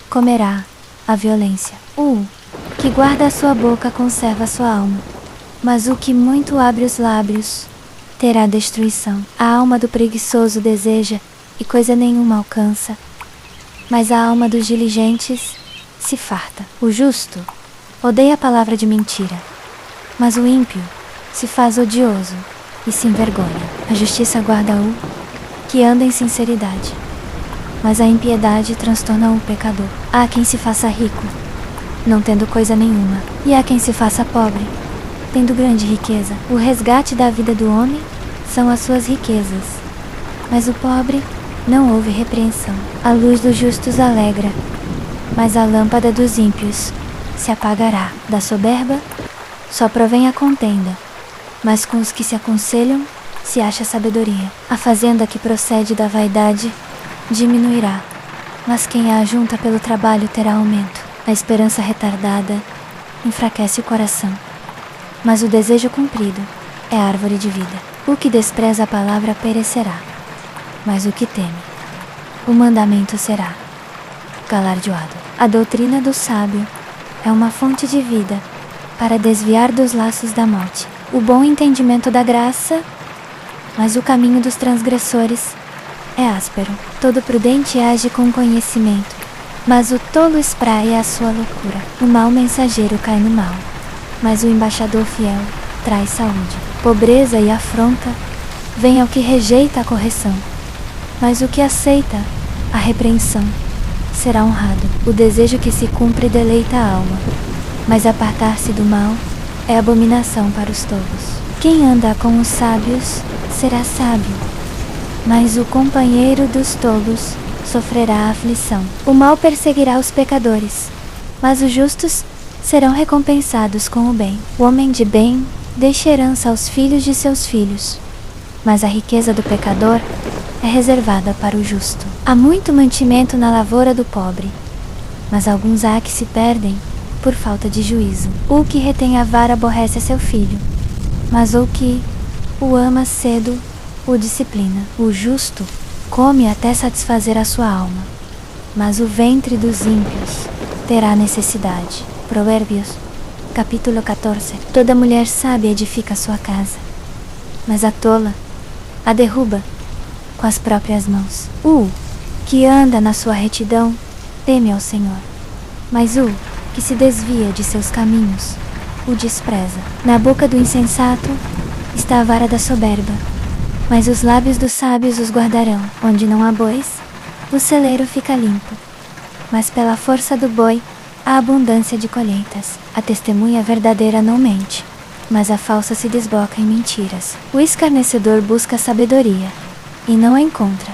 Speaker 1: comerá a violência. O que guarda a sua boca conserva a sua alma, mas o que muito abre os lábios terá destruição. A alma do preguiçoso deseja e coisa nenhuma alcança, mas a alma dos diligentes se farta. O justo odeia a palavra de mentira, mas o ímpio se faz odioso e se envergonha. A justiça guarda o que anda em sinceridade, mas a impiedade transtorna o pecador. Há quem se faça rico, não tendo coisa nenhuma, e há quem se faça pobre, tendo grande riqueza. O resgate da vida do homem são as suas riquezas, mas o pobre não ouve repreensão. A luz dos justos alegra, mas a lâmpada dos ímpios se apagará. Da soberba só provém a contenda, mas com os que se aconselham se acha sabedoria. A fazenda que procede da vaidade diminuirá, mas quem a ajunta pelo trabalho terá aumento. A esperança retardada enfraquece o coração, mas o desejo cumprido é árvore de vida. O que despreza a palavra perecerá, mas o que teme o mandamento será galardoado. A doutrina do sábio é uma fonte de vida para desviar dos laços da morte. O bom entendimento da graça, mas o caminho dos transgressores é áspero. Todo prudente age com conhecimento, mas o tolo espraia a sua loucura. O mau mensageiro cai no mal, mas o embaixador fiel traz saúde. Pobreza e afronta vem ao que rejeita a correção, mas o que aceita a repreensão será honrado. O desejo que se cumpre deleita a alma, mas apartar-se do mal é abominação para os tolos. Quem anda com os sábios será sábio, mas o companheiro dos tolos sofrerá aflição. O mal perseguirá os pecadores, mas os justos serão recompensados com o bem. O homem de bem deixa herança aos filhos de seus filhos, mas a riqueza do pecador é reservada para o justo. Há muito mantimento na lavoura do pobre, mas alguns há que se perdem por falta de juízo. O que retém a vara aborrece a seu filho, mas o que o ama cedo o disciplina. O justo come até satisfazer a sua alma, mas o ventre dos ímpios terá necessidade. Provérbios, capítulo 14. Toda mulher sábia edifica sua casa, mas a tola a derruba com as próprias mãos. O que anda na sua retidão teme ao Senhor. Mas o que se desvia de seus caminhos o despreza. Na boca do insensato está a vara da soberba, mas os lábios dos sábios os guardarão. Onde não há bois, o celeiro fica limpo, mas pela força do boi há abundância de colheitas. A testemunha verdadeira não mente, mas a falsa se desboca em mentiras. O escarnecedor busca sabedoria e não a encontra,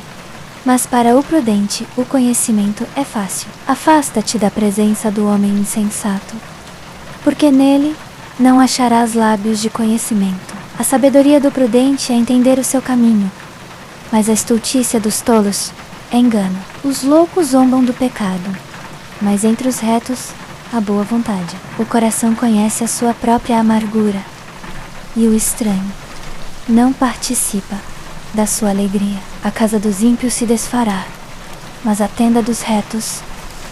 Speaker 1: mas para o prudente o conhecimento é fácil. Afasta-te da presença do homem insensato, porque nele não acharás lábios de conhecimento. A sabedoria do prudente é entender o seu caminho, mas a estultícia dos tolos é engano. Os loucos zombam do pecado, mas entre os retos há boa vontade. O coração conhece a sua própria amargura, e o estranho não participa da sua alegria. A casa dos ímpios se desfará, mas a tenda dos retos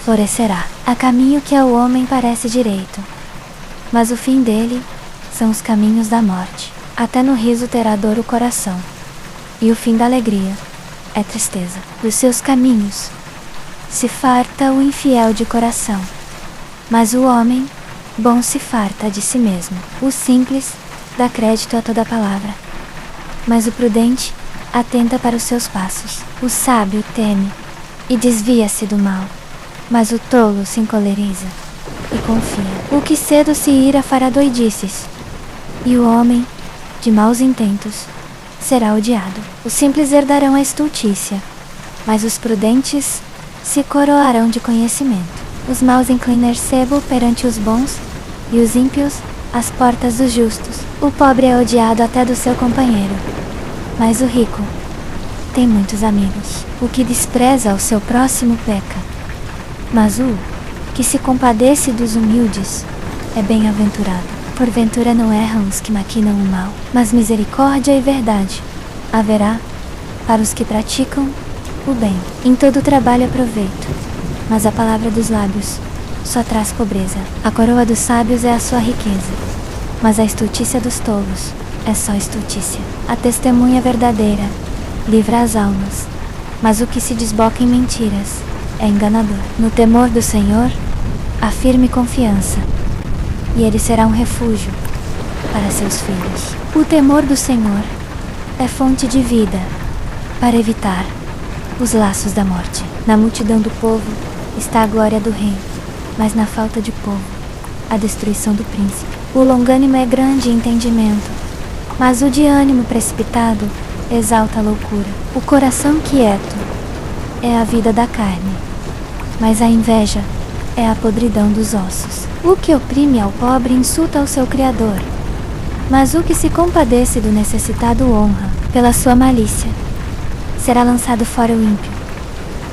Speaker 1: florescerá. Há caminho que ao homem parece direito, mas o fim dele são os caminhos da morte. Até no riso terá dor o coração, e o fim da alegria é tristeza. Dos seus caminhos se farta o infiel de coração, mas o homem bom se farta de si mesmo. O simples dá crédito a toda palavra, mas o prudente atenta para os seus passos. O sábio teme e desvia-se do mal, mas o tolo se encoleriza e confia. O que cedo se ira fará doidices, e o homem de maus intentos será odiado. Os simples herdarão a estultícia, mas os prudentes se coroarão de conhecimento. Os maus inclinam sebo perante os bons, e os ímpios às portas dos justos. O pobre é odiado até do seu companheiro, mas o rico tem muitos amigos. O que despreza o seu próximo peca, mas o que se compadece dos humildes é bem-aventurado. Porventura não erram os que maquinam o mal, mas misericórdia e verdade haverá para os que praticam o bem. Em todo trabalho é proveito, mas a palavra dos lábios só traz pobreza. A coroa dos sábios é a sua riqueza, mas a estultícia dos tolos é só estultícia. A testemunha verdadeira livra as almas, mas o que se desboca em mentiras é enganador. No temor do Senhor há firme confiança, e ele será um refúgio para seus filhos. O temor do Senhor é fonte de vida para evitar os laços da morte. Na multidão do povo está a glória do rei, mas na falta de povo a destruição do príncipe. O longânimo é grande em entendimento, mas o de ânimo precipitado exalta a loucura. O coração quieto é a vida da carne, mas a inveja é a podridão dos ossos. O que oprime ao pobre insulta ao seu Criador, mas o que se compadece do necessitado honra. Pela sua malícia será lançado fora o ímpio,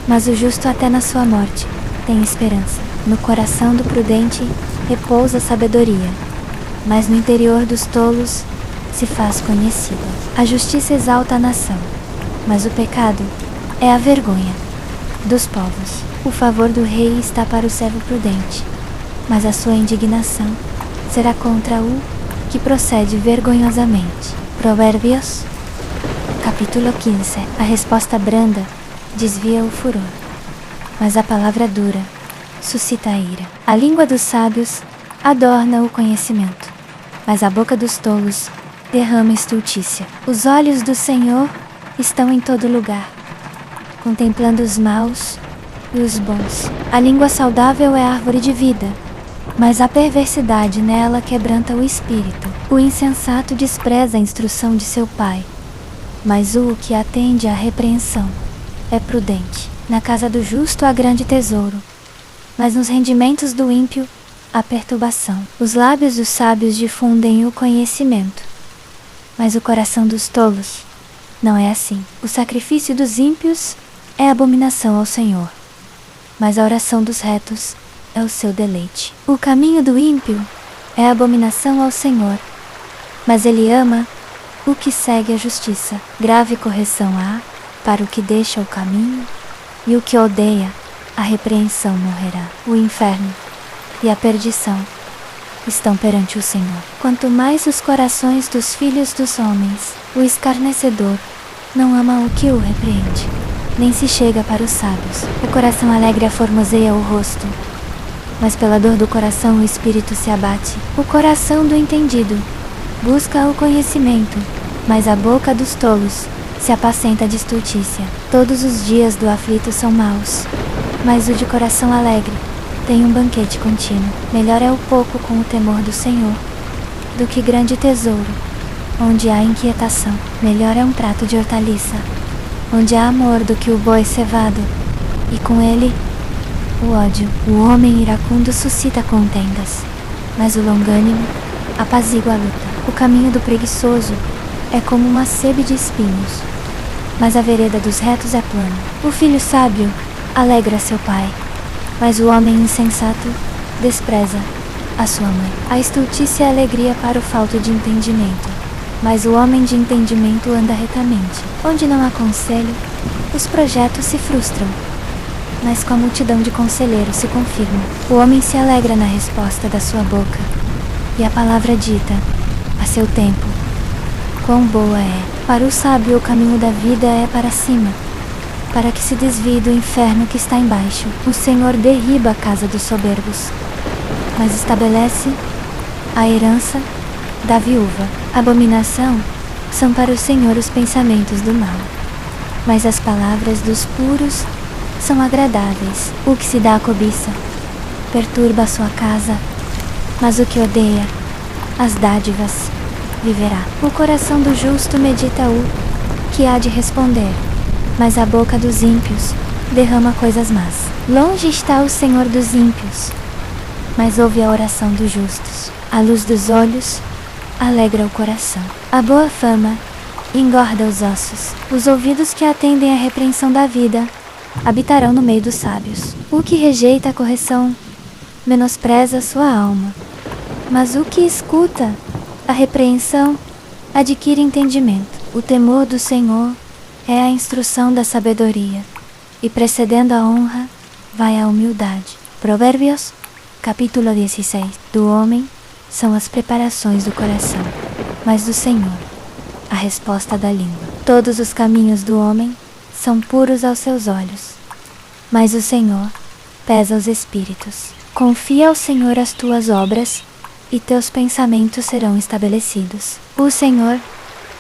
Speaker 1: mas o justo até na sua morte tem esperança. No coração do prudente repousa a sabedoria, mas no interior dos tolos se faz conhecida. A justiça exalta a nação, mas o pecado é a vergonha dos povos. O favor do rei está para o servo prudente, mas a sua indignação será contra o que procede vergonhosamente. Provérbios, capítulo 15. A resposta branda desvia o furor, mas a palavra dura suscita a ira. A língua dos sábios adorna o conhecimento, mas a boca dos tolos derrama estultícia. Os olhos do Senhor estão em todo lugar, contemplando os maus e os bons. A língua saudável é árvore de vida, mas a perversidade nela quebranta o espírito. O insensato despreza a instrução de seu pai, mas o que atende à repreensão é prudente. Na casa do justo há grande tesouro, mas nos rendimentos do ímpio há perturbação. Os lábios dos sábios difundem o conhecimento, mas o coração dos tolos não é assim. O sacrifício dos ímpios é abominação ao Senhor, mas a oração dos retos é o seu deleite. O caminho do ímpio é abominação ao Senhor, mas ele ama o que segue a justiça. Grave correção há para o que deixa o caminho, e o que odeia a repreensão morrerá. O inferno e a perdição estão perante o Senhor. Quanto mais os corações dos filhos dos homens, o escarnecedor não ama o que o repreende. nem se chega para os sábios. O coração alegre aformoseia o rosto, mas pela dor do coração o espírito se abate. O coração do entendido busca o conhecimento, mas a boca dos tolos se apacenta de estultícia. Todos os dias do aflito são maus, mas o de coração alegre tem um banquete contínuo. Melhor é o pouco com o temor do Senhor do que grande tesouro, onde há inquietação. Melhor é um prato de hortaliça, onde há amor, do que o boi cevado, e com ele o ódio. O homem iracundo suscita contendas, mas o longânimo apazigua a luta. O caminho do preguiçoso é como uma sebe de espinhos, mas a vereda dos retos é plana. O filho sábio alegra seu pai, mas o homem insensato despreza a sua mãe. A estultícia é alegria para o falto de entendimento, mas o homem de entendimento anda retamente. Onde não há conselho, os projetos se frustram, mas com a multidão de conselheiros se confirmam. O homem se alegra na resposta da sua boca, e a palavra dita a seu tempo. Quão boa é! Para o sábio o caminho da vida é para cima, para que se desvie do inferno que está embaixo. O Senhor derriba a casa dos soberbos, mas estabelece a herança da viúva. Abominação são para o Senhor os pensamentos do mal, mas as palavras dos puros são agradáveis. O que se dá à cobiça perturba a sua casa, mas o que odeia as dádivas viverá. O coração do justo medita o que há de responder, mas a boca dos ímpios derrama coisas más. Longe está o Senhor dos ímpios, mas ouve a oração dos justos. A luz dos olhos alegra o coração. A boa fama engorda os ossos. Os ouvidos que atendem à repreensão da vida habitarão no meio dos sábios. O que rejeita a correção menospreza sua alma, mas o que escuta a repreensão adquire entendimento. O temor do Senhor é a instrução da sabedoria, e precedendo a honra vai a humildade. Provérbios, capítulo 16. Do homem são as preparações do coração, mas do Senhor a resposta da língua. Todos os caminhos do homem são puros aos seus olhos, mas o Senhor pesa os espíritos. Confia ao Senhor as tuas obras, e teus pensamentos serão estabelecidos. O Senhor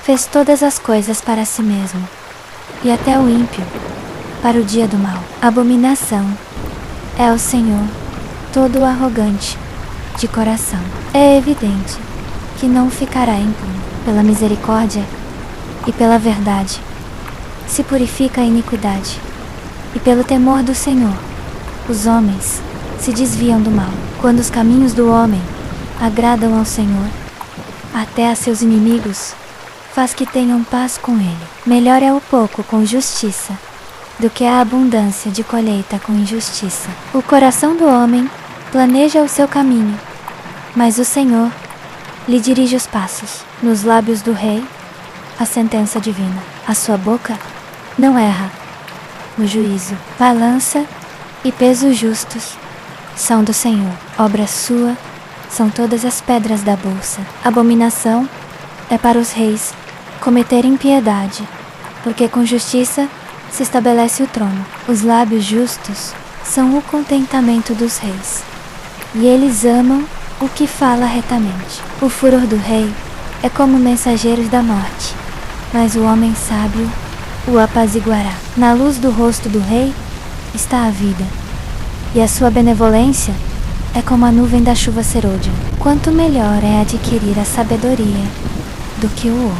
Speaker 1: fez todas as coisas para si mesmo, e até o ímpio para o dia do mal. Abominação é o Senhor todo arrogante de coração. É evidente que não ficará impune. Pela misericórdia e pela verdade se purifica a iniquidade, e pelo temor do Senhor os homens se desviam do mal. Quando os caminhos do homem agradam ao Senhor, até a seus inimigos faz que tenham paz com ele. Melhor é o pouco com justiça do que a abundância de colheita com injustiça. O coração do homem planeja o seu caminho, mas o Senhor lhe dirige os passos. Nos lábios do rei a sentença divina. A sua boca não erra no juízo. Balança e peso justos são do Senhor. Obra sua são todas as pedras da bolsa. Abominação é para os reis cometer impiedade, porque com justiça se estabelece o trono. Os lábios justos são o contentamento dos reis, e eles amam o que fala retamente. O furor do rei é como mensageiros da morte, mas o homem sábio o apaziguará. Na luz do rosto do rei está a vida, e a sua benevolência é como a nuvem da chuva serôdia. Quanto melhor é adquirir a sabedoria do que o ouro,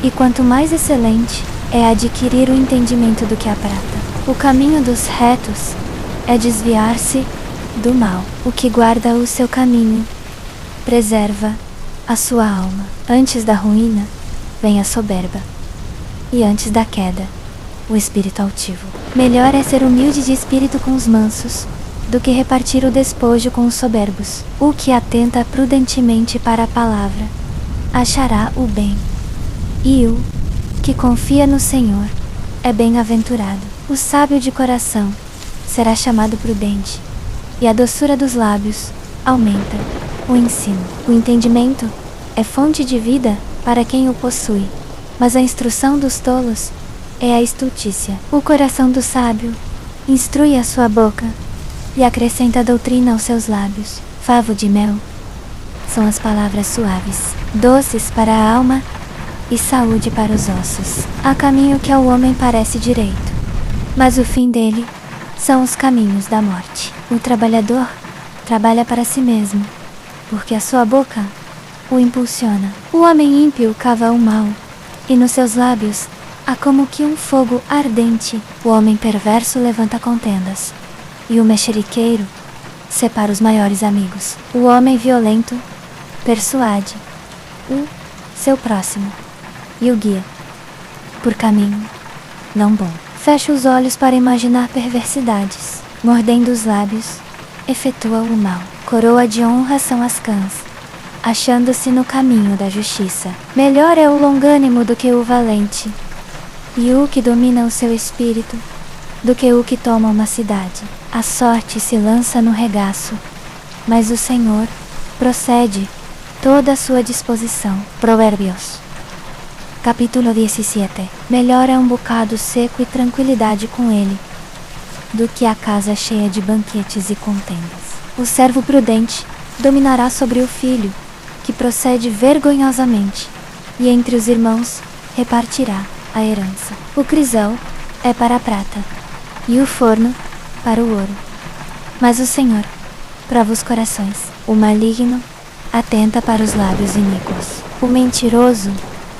Speaker 1: e quanto mais excelente é adquirir o entendimento do que a prata. O caminho dos retos é desviar-se do mal. O que guarda o seu caminho preserva a sua alma. Antes da ruína vem a soberba, e antes da queda o espírito altivo. Melhor é ser humilde de espírito com os mansos do que repartir o despojo com os soberbos. O que atenta prudentemente para a palavra achará o bem, e o que confia no Senhor é bem-aventurado. O sábio de coração será chamado prudente, e a doçura dos lábios aumenta o ensino. O entendimento é fonte de vida para quem o possui, mas a instrução dos tolos é a estultícia. O coração do sábio instrui a sua boca e acrescenta doutrina aos seus lábios. Favo de mel são as palavras suaves, doces para a alma e saúde para os ossos. Há caminho que ao homem parece direito, mas o fim dele são os caminhos da morte. O trabalhador trabalha para si mesmo, porque a sua boca o impulsiona. O homem ímpio cava o mal, e nos seus lábios há como que um fogo ardente. O homem perverso levanta contendas, e o mexeriqueiro separa os maiores amigos. O homem violento persuade o seu próximo e o guia por caminho não bom. Fecha os olhos para imaginar perversidades. Mordendo os lábios, efetua o mal. Coroa de honra são as cãs, achando-se no caminho da justiça. Melhor é o longânimo do que o valente, e o que domina o seu espírito do que o que toma uma cidade. A sorte se lança no regaço, mas o Senhor procede toda a sua disposição. Provérbios, capítulo 17. Melhor é um bocado seco e tranquilidade com ele, do que a casa cheia de banquetes e contendas. O servo prudente dominará sobre o filho, que procede vergonhosamente, e entre os irmãos repartirá a herança. O crisol é para a prata, e o forno para o ouro, mas o Senhor prova os corações. O maligno atenta para os lábios iníquos. O mentiroso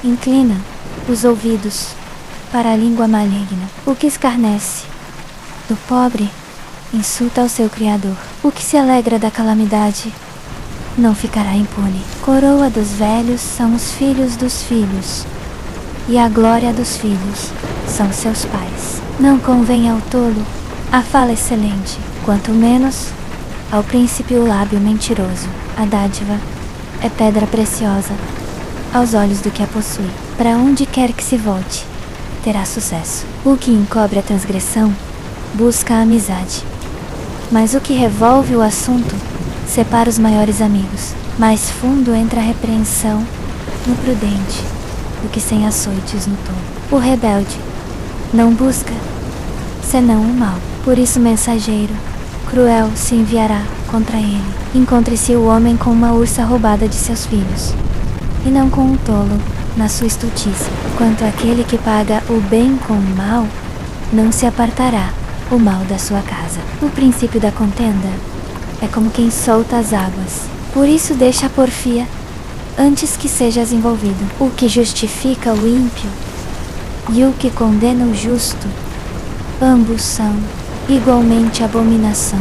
Speaker 1: inclina os ouvidos para a língua maligna. O que escarnece do pobre insulta ao seu Criador. O que se alegra da calamidade não ficará impune. Coroa dos velhos são os filhos dos filhos, e a glória dos filhos são seus pais. Não convém ao tolo a fala excelente, quanto menos ao príncipe o lábio mentiroso. A dádiva é pedra preciosa aos olhos do que a possui. Para onde quer que se volte, terá sucesso. O que encobre a transgressão busca a amizade, mas o que revolve o assunto separa os maiores amigos. Mais fundo entra a repreensão no prudente do que sem açoites no tolo. O rebelde não busca senão o mal, por isso mensageiro cruel se enviará contra ele. Encontre-se o homem com uma ursa roubada de seus filhos, e não com um tolo na sua estultícia. Quanto àquele que paga o bem com o mal, não se apartará o mal da sua casa. O princípio da contenda é como quem solta as águas, por isso deixa a porfia antes que sejas envolvido. O que justifica o ímpio e o que condena o justo, ambos são igualmente abominação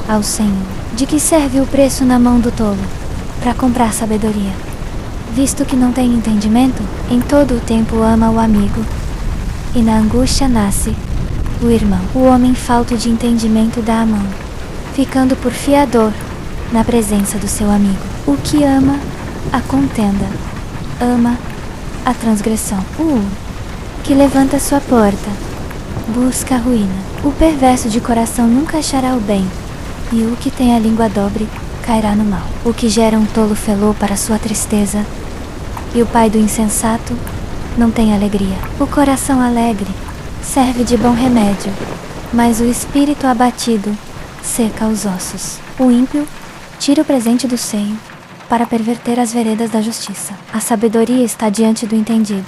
Speaker 1: ao Senhor. De que serve o preço na mão do tolo para comprar sabedoria, visto que não tem entendimento? Em todo o tempo ama o amigo, e na angústia nasce o irmão. O homem falto de entendimento dá a mão, ficando por fiador na presença do seu amigo. O que ama a contenda ama a transgressão. O que levanta sua porta busca a ruína. O perverso de coração nunca achará o bem, e o que tem a língua dobre cairá no mal. O que gera um tolo felou para sua tristeza, e o pai do insensato não tem alegria. O coração alegre serve de bom remédio, mas o espírito abatido seca os ossos. O ímpio tira o presente do seio para perverter as veredas da justiça. A sabedoria está diante do entendido,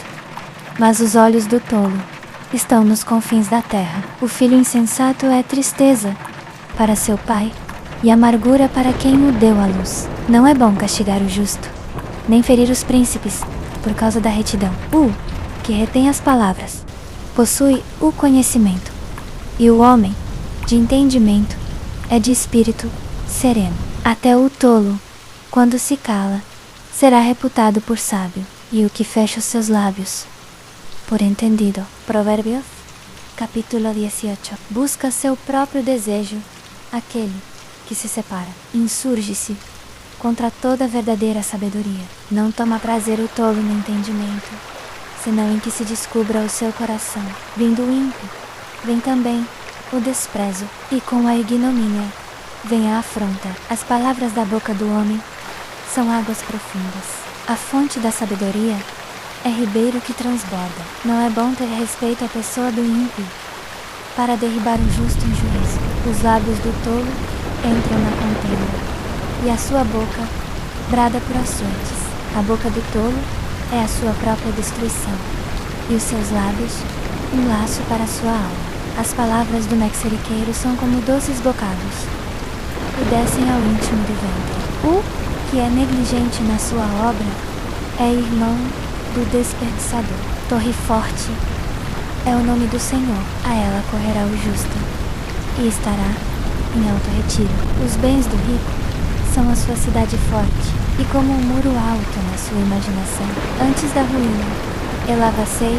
Speaker 1: mas os olhos do tolo estão nos confins da terra. O filho insensato é tristeza para seu pai e amargura para quem o deu à luz. Não é bom castigar o justo, nem ferir os príncipes por causa da retidão. O que retém as palavras possui o conhecimento, e o homem de entendimento é de espírito sereno. Até o tolo, quando se cala, será reputado por sábio, e o que fecha os seus lábios por entendido. Provérbios, capítulo 18. Busca seu próprio desejo aquele que se separa. Insurge-se contra toda verdadeira sabedoria. Não toma prazer o tolo no entendimento, senão em que se descubra o seu coração. Vindo o ímpio, vem também o desprezo, e com a ignomínia vem a afronta. As palavras da boca do homem são águas profundas. A fonte da sabedoria é ribeiro que transborda. Não é bom ter respeito à pessoa do ímpio, para derribar o justo em juízo. Os lábios do tolo entram na contenda, e a sua boca brada por açoites. A boca do tolo é a sua própria destruição, e os seus lábios um laço para a sua alma. As palavras do mexeriqueiro são como doces bocados, e descem ao íntimo do ventre. O que é negligente na sua obra é irmão do desperdiçador. Torre forte é o nome do Senhor, a ela correrá o justo, e estará em alto retiro. Os bens do rico são a sua cidade forte, e como um muro alto na sua imaginação. Antes da ruína, elava-se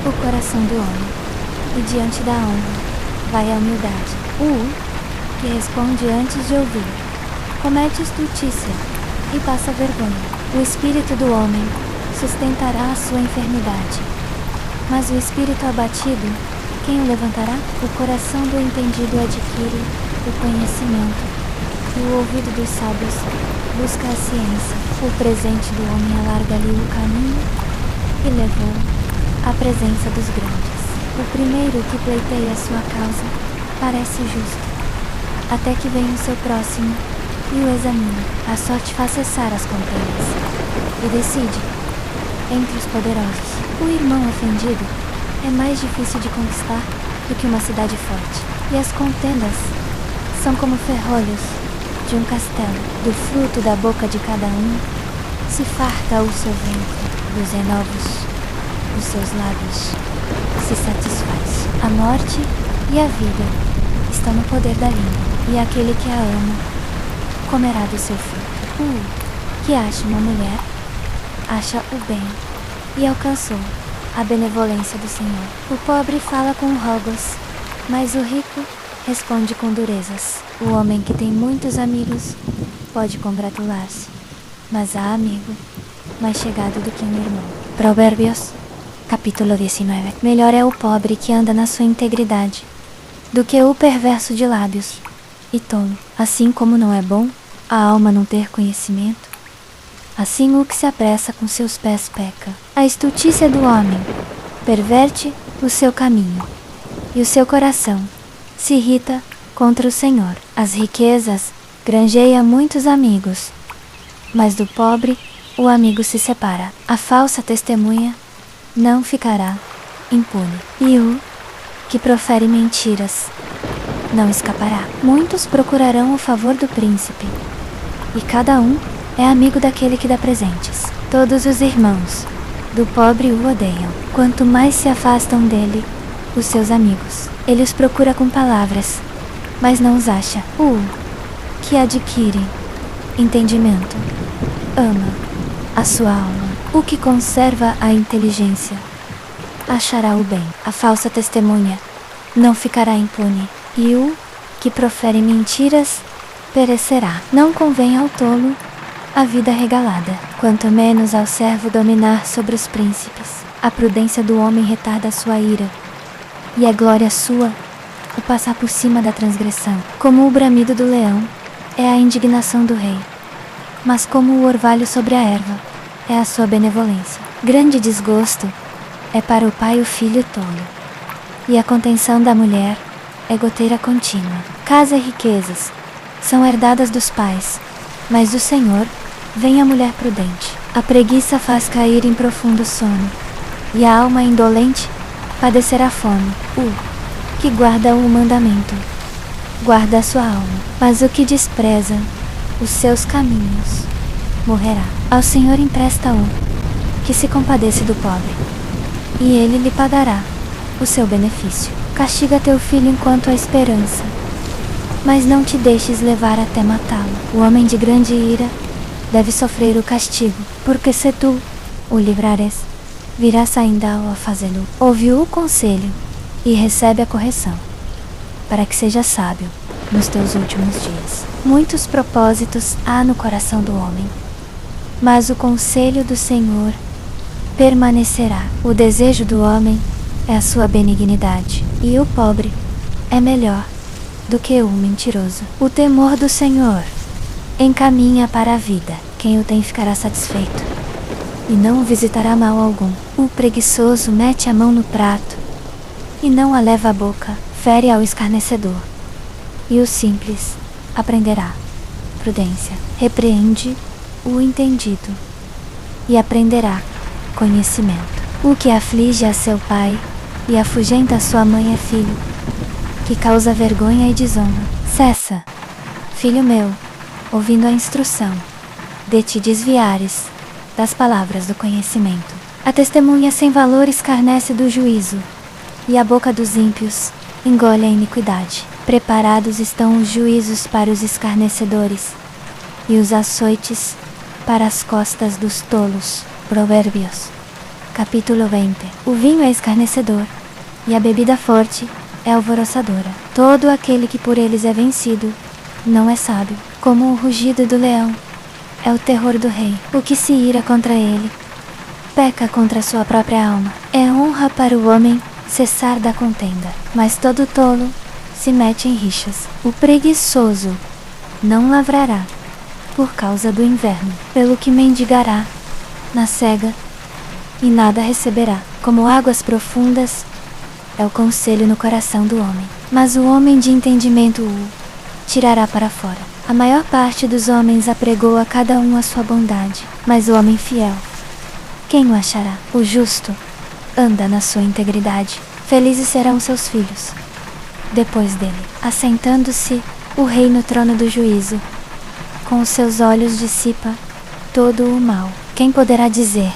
Speaker 1: o coração do homem, e diante da honra vai a humildade. O que responde antes de ouvir comete estultícia e passa vergonha. O espírito do homem sustentará a sua enfermidade, mas o espírito abatido, quem o levantará? O coração do entendido adquire o conhecimento, e o ouvido dos sábios busca a ciência. O presente do homem alarga-lhe o caminho e levou à presença dos grandes. O primeiro que pleiteia a sua causa parece justo, até que venha o seu próximo e o examina. A sorte faz cessar as contendas e decide entre os poderosos. O irmão ofendido é mais difícil de conquistar do que uma cidade forte, e as contendas são como ferrolhos de um castelo. Do fruto da boca de cada um se farta o seu ventre, dos renovos dos seus lábios se satisfaz. A morte e a vida estão no poder da língua, e aquele que a ama comerá do seu fruto. O que acha uma mulher acha o bem e alcançou a benevolência do Senhor. O pobre fala com rogos, mas o rico responde com durezas. O homem que tem muitos amigos pode congratular-se, mas há amigo mais chegado do que um irmão. Provérbios, capítulo 19. Melhor é o pobre que anda na sua integridade do que o perverso de lábios e tolo. Assim como não é bom a alma não ter conhecimento, assim o que se apressa com seus pés peca. A estultícia do homem perverte o seu caminho, e o seu coração se irrita contra o Senhor. As riquezas granjeiam muitos amigos, mas do pobre o amigo se separa. A falsa testemunha não ficará impune, e o que profere mentiras não escapará. Muitos procurarão o favor do príncipe, e cada um é amigo daquele que dá presentes. Todos os irmãos do pobre o odeiam. Quanto mais se afastam dele os seus amigos, ele os procura com palavras, mas não os acha. O que adquire entendimento ama a sua alma. O que conserva a inteligência achará o bem. A falsa testemunha não ficará impune, e o que profere mentiras perecerá. Não convém ao tolo a vida regalada, quanto menos ao servo dominar sobre os príncipes. A prudência do homem retarda a sua ira, e é glória sua o passar por cima da transgressão. Como o bramido do leão é a indignação do rei, mas como o orvalho sobre a erva é a sua benevolência. Grande desgosto é para o pai o filho tolo, e a contenção da mulher é goteira contínua. Casa e riquezas são herdadas dos pais, mas do Senhor vem a mulher prudente. A preguiça faz cair em profundo sono, e a alma indolente padecerá fome. O que guarda o mandamento guarda a sua alma, mas o que despreza os seus caminhos morrerá. Ao Senhor empresta o que se compadece do pobre, e ele lhe pagará o seu benefício. Castiga teu filho enquanto há esperança, mas não te deixes levar até matá-lo. O homem de grande ira deve sofrer o castigo, porque se tu o livrares, virás ainda ao fazê-lo. Ouve o conselho e recebe a correção, para que seja sábio nos teus últimos dias. Muitos propósitos há no coração do homem, mas o conselho do Senhor permanecerá. O desejo do homem é a sua benignidade, e o pobre é melhor do que o mentiroso. O temor do Senhor encaminha para a vida. Quem o tem ficará satisfeito, e não o visitará mal algum. O preguiçoso mete a mão no prato, e não a leva à boca, fere ao escarnecedor. E o simples aprenderá prudência. Repreende o entendido, e aprenderá conhecimento. O que aflige a seu pai, e afugenta a sua mãe é filho, que causa vergonha e desonra. Cessa, filho meu, ouvindo a instrução, de te desviares das palavras do conhecimento. A testemunha sem valor escarnece do juízo, e a boca dos ímpios engole a iniquidade. Preparados estão os juízos para os escarnecedores, e os açoites para as costas dos tolos. Provérbios, capítulo 20. O vinho é escarnecedor, e a bebida forte é alvoroçadora. Todo aquele que por eles é vencido não é sábio. Como o rugido do leão é o terror do rei. O que se ira contra ele peca contra sua própria alma. É honra para o homem cessar da contenda, mas todo tolo se mete em rixas. O preguiçoso não lavrará por causa do inverno, pelo que mendigará na cega e nada receberá. Como águas profundas é o conselho no coração do homem, mas o homem de entendimento o tirará para fora. A maior parte dos homens apregou a cada um a sua bondade, mas o homem fiel, quem o achará? O justo anda na sua integridade, felizes serão seus filhos depois dele. Assentando-se o rei no trono do juízo, com os seus olhos dissipa todo o mal. Quem poderá dizer: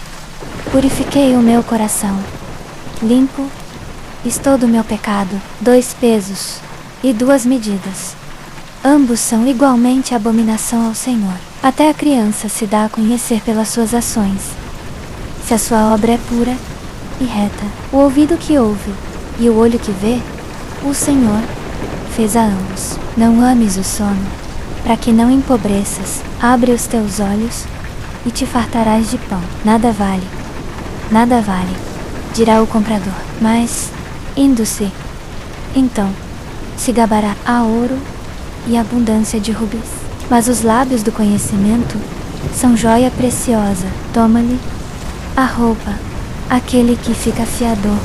Speaker 1: purifiquei o meu coração, limpo estou do meu pecado? 2 pesos e 2 medidas, ambos são igualmente abominação ao Senhor. Até a criança se dá a conhecer pelas suas ações, se a sua obra é pura e reta. O ouvido que ouve e o olho que vê, o Senhor fez a ambos. Não ames o sono, para que não empobreças. Abre os teus olhos e te fartarás de pão. Nada vale, dirá o comprador. Mas, indo-se, então, se gabará a ouro e abundância de rubis. Mas os lábios do conhecimento são joia preciosa. Toma-lhe a roupa aquele que fica fiador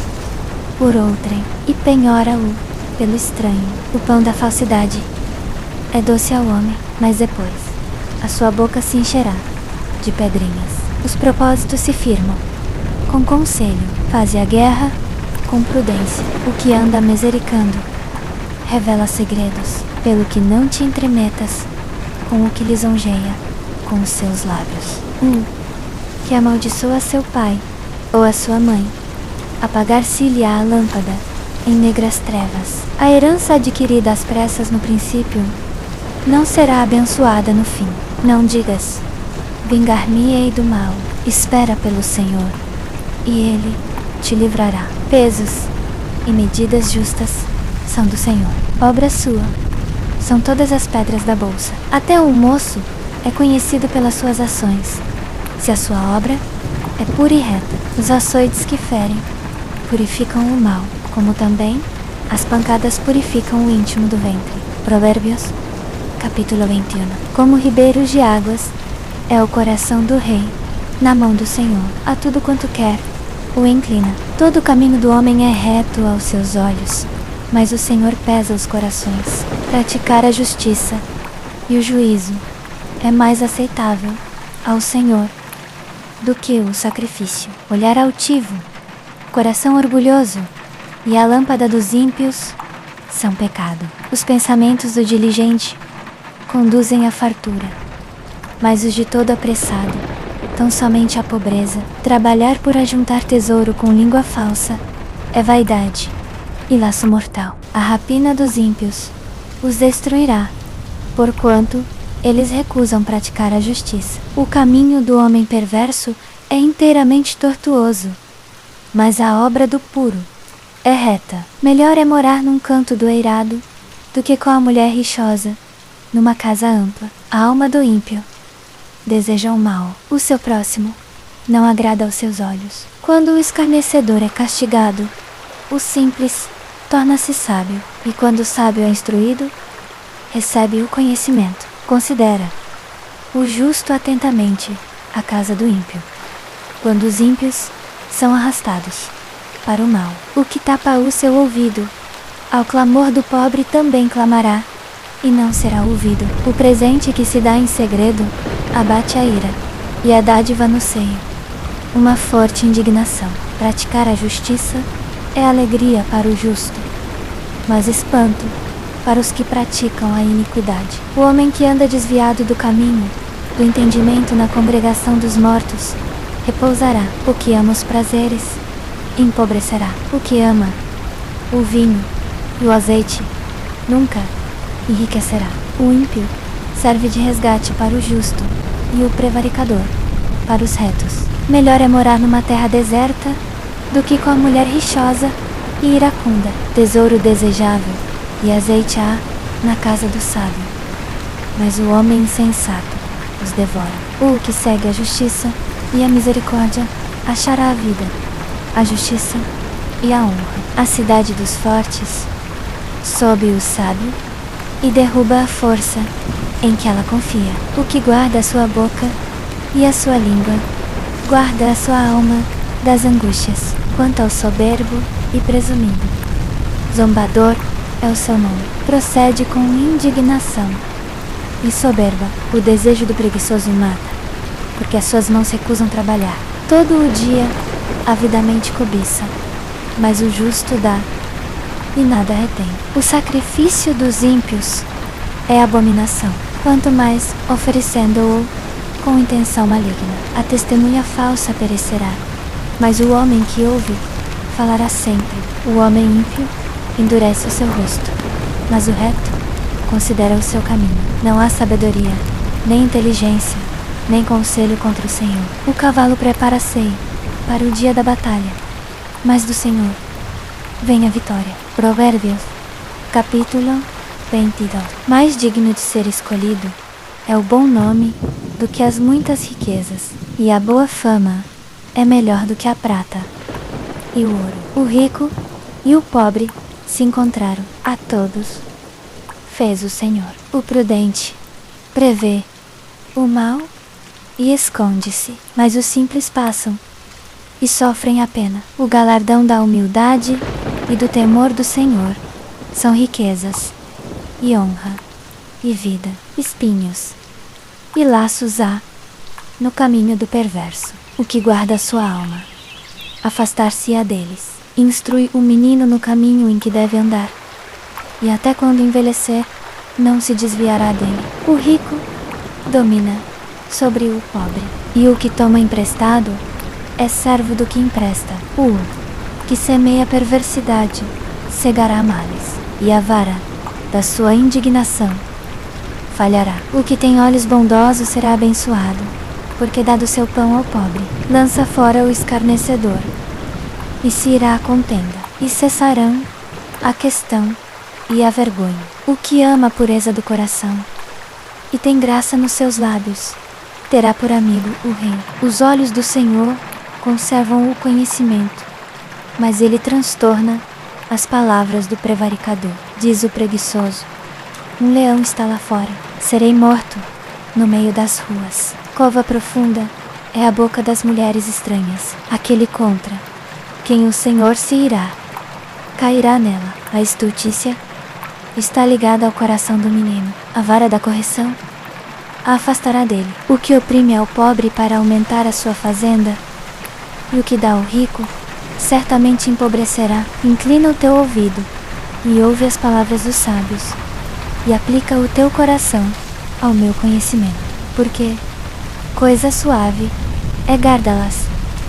Speaker 1: por outrem, e penhora-o pelo estranho. O pão da falsidade é doce ao homem, mas depois a sua boca se encherá de pedrinhas. Os propósitos se firmam com conselho, faze a guerra com prudência. O que anda misericando revela segredos, pelo que não te entremetas com o que lisonjeia com os seus lábios. Que amaldiçoa seu pai ou a sua mãe, apagar-se-lhe-á a lâmpada em negras trevas. A herança adquirida às pressas no princípio não será abençoada no fim. Não digas: vingar-me-ei do mal. Espera pelo Senhor, e Ele te livrará. Pesos e medidas justas são do Senhor. Obra sua são todas as pedras da bolsa. Até o moço é conhecido pelas suas ações, se a sua obra é pura e reta. Os açoites que ferem purificam o mal, como também as pancadas purificam o íntimo do ventre. Provérbios, capítulo 21. Como ribeiros de águas é o coração do rei na mão do Senhor. A tudo quanto quer o inclina. Todo o caminho do homem é reto aos seus olhos, mas o Senhor pesa os corações. Praticar a justiça e o juízo é mais aceitável ao Senhor do que o sacrifício. Olhar altivo, coração orgulhoso e a lâmpada dos ímpios são pecado. Os pensamentos do diligente conduzem à fartura, mas os de todo apressado tão somente à pobreza. Trabalhar por ajuntar tesouro com língua falsa é vaidade e laço mortal. A rapina dos ímpios os destruirá, porquanto eles recusam praticar a justiça. O caminho do homem perverso é inteiramente tortuoso, mas a obra do puro é reta. Melhor é morar num canto do eirado do que com a mulher rixosa numa casa ampla. A alma do ímpio deseja o mal. O seu próximo não agrada aos seus olhos. Quando o escarnecedor é castigado, o simples torna-se sábio, e quando o sábio é instruído, recebe o conhecimento. Considera o justo atentamente a casa do ímpio, quando os ímpios são arrastados para o mal. O que tapa o seu ouvido, ao clamor do pobre também clamará, e não será ouvido. O presente que se dá em segredo abate a ira, e a dádiva no seio uma forte indignação. Praticar a justiça é alegria para o justo, mas espanto para os que praticam a iniquidade. O homem que anda desviado do caminho, do entendimento na congregação dos mortos, repousará. O que ama os prazeres, empobrecerá. O que ama o vinho e o azeite, nunca enriquecerá. O ímpio serve de resgate para o justo, e o prevaricador para os retos. Melhor é morar numa terra deserta do que com a mulher rixosa e iracunda. Tesouro desejável e azeite há na casa do sábio, mas o homem insensato os devora. O que segue a justiça e a misericórdia achará a vida, a justiça e a honra. A cidade dos fortes sobe o sábio e derruba a força em que ela confia. O que guarda a sua boca e a sua língua guarda a sua alma das angústias. Quanto ao soberbo e presumido, zombador é o seu nome. Procede com indignação e soberba. O desejo do preguiçoso mata, porque as suas mãos recusam trabalhar. Todo o dia avidamente cobiça, mas o justo dá e nada retém. O sacrifício dos ímpios é abominação, quanto mais oferecendo-o com intenção maligna. A testemunha falsa perecerá, mas o homem que ouve falará sempre. O homem ímpio endurece o seu rosto, mas o reto considera o seu caminho. Não há sabedoria, nem inteligência, nem conselho contra o Senhor. O cavalo prepara a ceia para o dia da batalha, mas do Senhor vem a vitória. Provérbios, capítulo 22. Mais digno de ser escolhido é o bom nome do que as muitas riquezas, e a boa fama é melhor do que a prata e o ouro. O rico e o pobre se encontraram, a todos fez o Senhor. O prudente prevê o mal e esconde-se, mas os simples passam e sofrem a pena. O galardão da humildade e do temor do Senhor são riquezas e honra e vida. Espinhos e laços há no caminho do perverso. O que guarda a sua alma, afastar-se-á deles. Instrui o menino no caminho em que deve andar, e até quando envelhecer, não se desviará dele. O rico domina sobre o pobre, e o que toma emprestado é servo do que empresta. O que semeia perversidade cegará males, e a vara da sua indignação falhará. O que tem olhos bondosos será abençoado, porque dá do seu pão ao pobre. Lança fora o escarnecedor, e se irá a contenda, e cessarão a questão e a vergonha. O que ama a pureza do coração e tem graça nos seus lábios, terá por amigo o rei. Os olhos do Senhor conservam o conhecimento, mas ele transtorna as palavras do prevaricador. Diz o preguiçoso: um leão está lá fora, serei morto no meio das ruas. Cova profunda é a boca das mulheres estranhas. Aquele contra quem o Senhor se irá, cairá nela. A estultícia está ligada ao coração do menino. A vara da correção a afastará dele. O que oprime ao pobre para aumentar a sua fazenda, e o que dá ao rico, certamente empobrecerá. Inclina o teu ouvido e ouve as palavras dos sábios, e aplica o teu coração ao meu conhecimento, porque coisa suave é guardá-las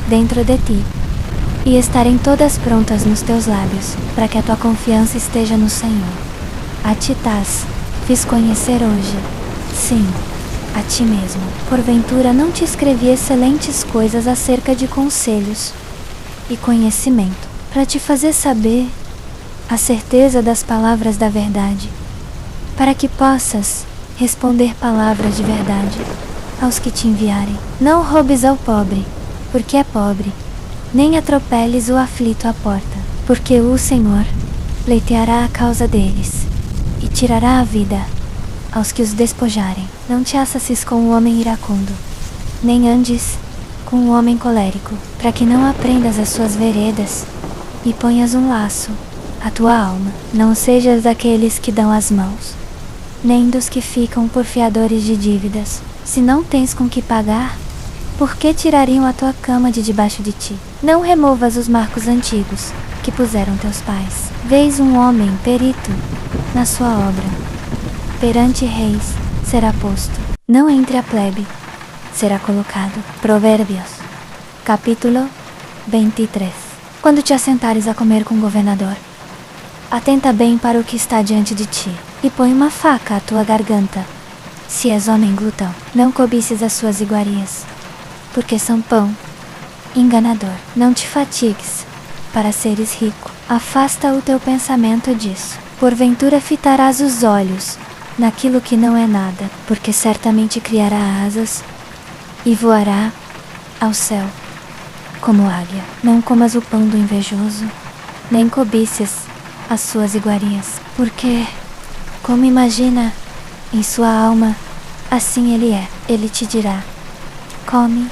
Speaker 1: dentro de ti, e estarem todas prontas nos teus lábios, para que a tua confiança esteja no Senhor. A ti fiz conhecer hoje, sim, a ti mesmo. Porventura não te escrevi excelentes coisas acerca de conselhos e conhecimento, para te fazer saber a certeza das palavras da verdade, para que possas responder palavras de verdade aos que te enviarem. Não roubes ao pobre, porque é pobre, nem atropeles o aflito à porta, porque o Senhor pleiteará a causa deles e tirará a vida aos que os despojarem. Não te associes com o homem iracundo, nem andes com o homem colérico, para que não aprendas as suas veredas, e ponhas um laço à tua alma. Não sejas daqueles que dão as mãos, nem dos que ficam por fiadores de dívidas. Se não tens com que pagar, por que tirariam a tua cama de debaixo de ti? Não removas os marcos antigos que puseram teus pais. Vês um homem perito na sua obra, perante reis será posto, não entre a plebe será colocado. Provérbios, capítulo 23. Quando te assentares a comer com o governador, atenta bem para o que está diante de ti, e põe uma faca à tua garganta. Se és homem glutão, não cobices as suas iguarias, porque são pão enganador. Não te fatigues para seres rico. Afasta o teu pensamento disso. Porventura fitarás os olhos naquilo que não é nada, porque certamente criará asas e voará ao céu como águia. Não comas o pão do invejoso, nem cobices as suas iguarias, porque, como imagina em sua alma, assim ele é. Ele te dirá: come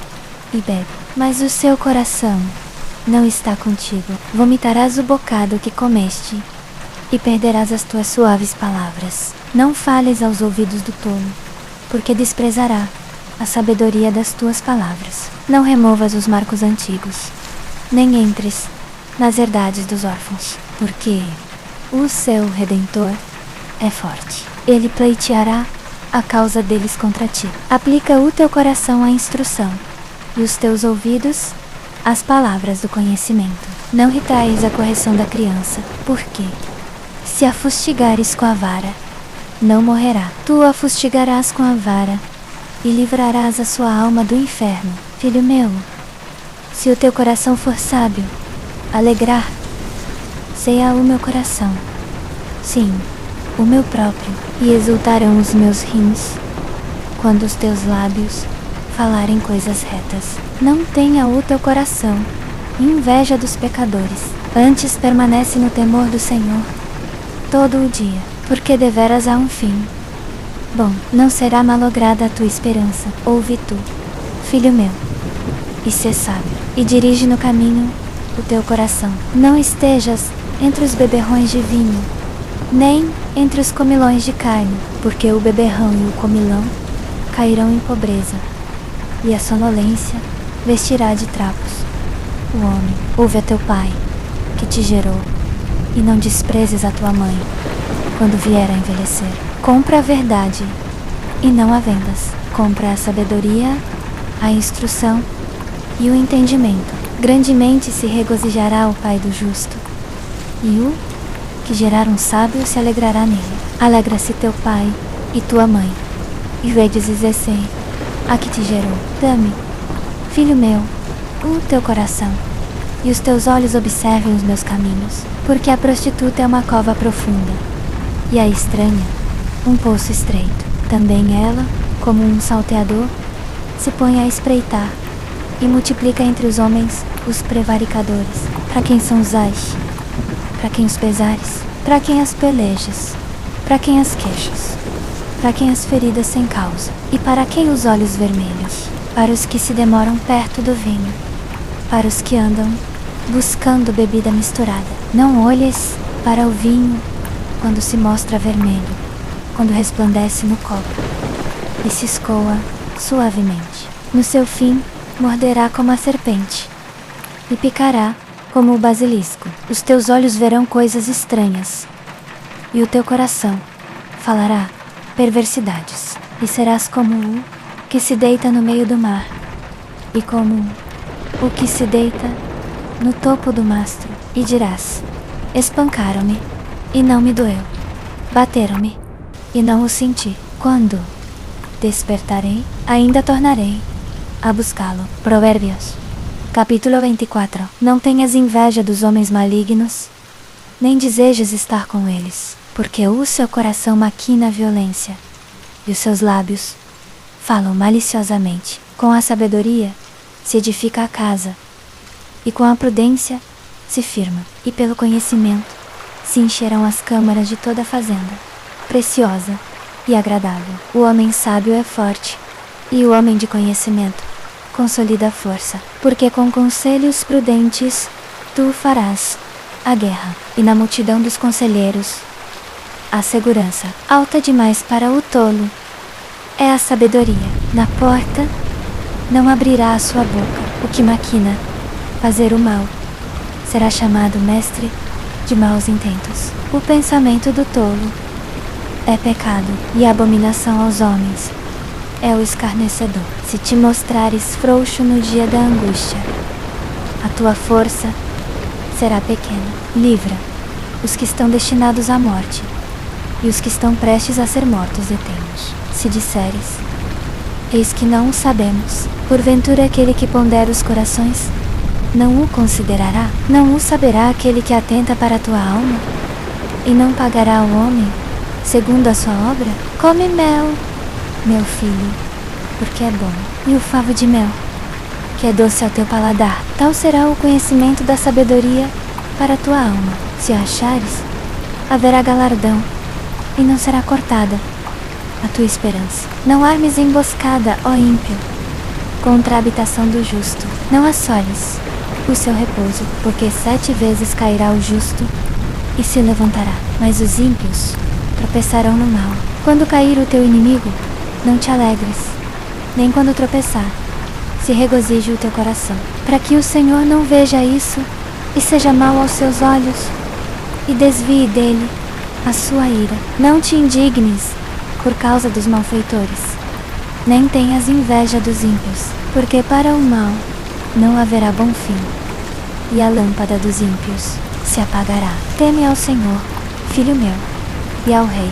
Speaker 1: e bebe, mas o seu coração não está contigo. Vomitarás o bocado que comeste e perderás as tuas suaves palavras. Não fales aos ouvidos do tolo, porque desprezará a sabedoria das tuas palavras. Não removas os marcos antigos, nem entres nas herdades dos órfãos, porque o seu Redentor é forte. Ele pleiteará a causa deles contra ti. Aplica o teu coração à instrução, e os teus ouvidos às palavras do conhecimento. Não retrais a correção da criança, porque, se a fustigares com a vara, não morrerá. Tu a fustigarás com a vara, e livrarás a sua alma do inferno. Filho meu, se o teu coração for sábio, alegrar-se-á o meu coração, sim, o meu próprio, e exultarão os meus rins, quando os teus lábios falarem coisas retas. Não tenha o teu coração inveja dos pecadores, antes permanece no temor do Senhor todo o dia, porque deveras há um fim. Bom, não será malograda a tua esperança. Ouve tu, filho meu, e sê sábio, e dirige no caminho o teu coração. Não estejas entre os beberrões de vinho, nem entre os comilões de carne, porque o beberrão e o comilão cairão em pobreza, e a sonolência vestirá de trapos. O homem, ouve a teu pai, que te gerou, e não desprezes a tua mãe, quando vier a envelhecer. Compra a verdade, e não a vendas. Compra a sabedoria, a instrução e o entendimento. Grandemente se regozijará o pai do justo, e o que gerar um sábio se alegrará nele. Alegra-se teu pai e tua mãe, e vedes Zessei, a que te gerou. Dame, filho meu, o teu coração, e os teus olhos observem os meus caminhos, porque a prostituta é uma cova profunda, e a estranha um poço estreito. Também ela, como um salteador, se põe a espreitar, e multiplica entre os homens os prevaricadores. Para quem são os ais? Para quem os pesares? Para quem as pelejas? Para quem as queixas? Para quem as feridas sem causa? E para quem os olhos vermelhos? Para os que se demoram perto do vinho, para os que andam buscando bebida misturada. Não olhes para o vinho quando se mostra vermelho, quando resplandece no copo e se escoa suavemente. No seu fim, morderá como a serpente e picará como o basilisco. Os teus olhos verão coisas estranhas, e o teu coração falará perversidades. E serás como o que se deita no meio do mar, e como o que se deita no topo do mastro. E dirás: espancaram-me, e não me doeu. Bateram-me, e não o senti. Quando despertarei, ainda tornarei a buscá-lo. Provérbios, capítulo 24. Não tenhas inveja dos homens malignos, nem desejes estar com eles, porque o seu coração maquina a violência, e os seus lábios falam maliciosamente. Com a sabedoria se edifica a casa, e com a prudência se firma, e pelo conhecimento se encherão as câmaras de toda a fazenda, preciosa e agradável. O homem sábio é forte, e o homem de conhecimento consolida a força, porque com conselhos prudentes tu farás a guerra, e na multidão dos conselheiros a segurança. Alta demais para o tolo é a sabedoria. Na porta não abrirá a sua boca. O que maquina fazer o mal será chamado mestre de maus intentos. O pensamento do tolo é pecado, e abominação aos homens é o escarnecedor. Se te mostrares frouxo no dia da angústia, a tua força será pequena. Livra os que estão destinados à morte, e os que estão prestes a ser mortos detém-los. Se disseres, eis que não o sabemos, porventura aquele que pondera os corações não o considerará? Não o saberá aquele que atenta para a tua alma? E não pagará ao homem segundo a sua obra? Come mel, meu filho, porque é bom, e o favo de mel, que é doce ao teu paladar. Tal será o conhecimento da sabedoria para a tua alma. Se a achares, haverá galardão, e não será cortada a tua esperança. Não armes emboscada, ó ímpio, contra a habitação do justo. Não assoles o seu repouso, porque 7 vezes cairá o justo e se levantará, mas os ímpios tropeçarão no mal. Quando cair o teu inimigo, não te alegres, nem quando tropeçar, se regozije o teu coração, para que o Senhor não veja isso e seja mau aos seus olhos, e desvie dele a sua ira. Não te indignes por causa dos malfeitores, nem tenhas inveja dos ímpios, porque para o mal não haverá bom fim, e a lâmpada dos ímpios se apagará. Teme ao Senhor, filho meu, e ao Rei,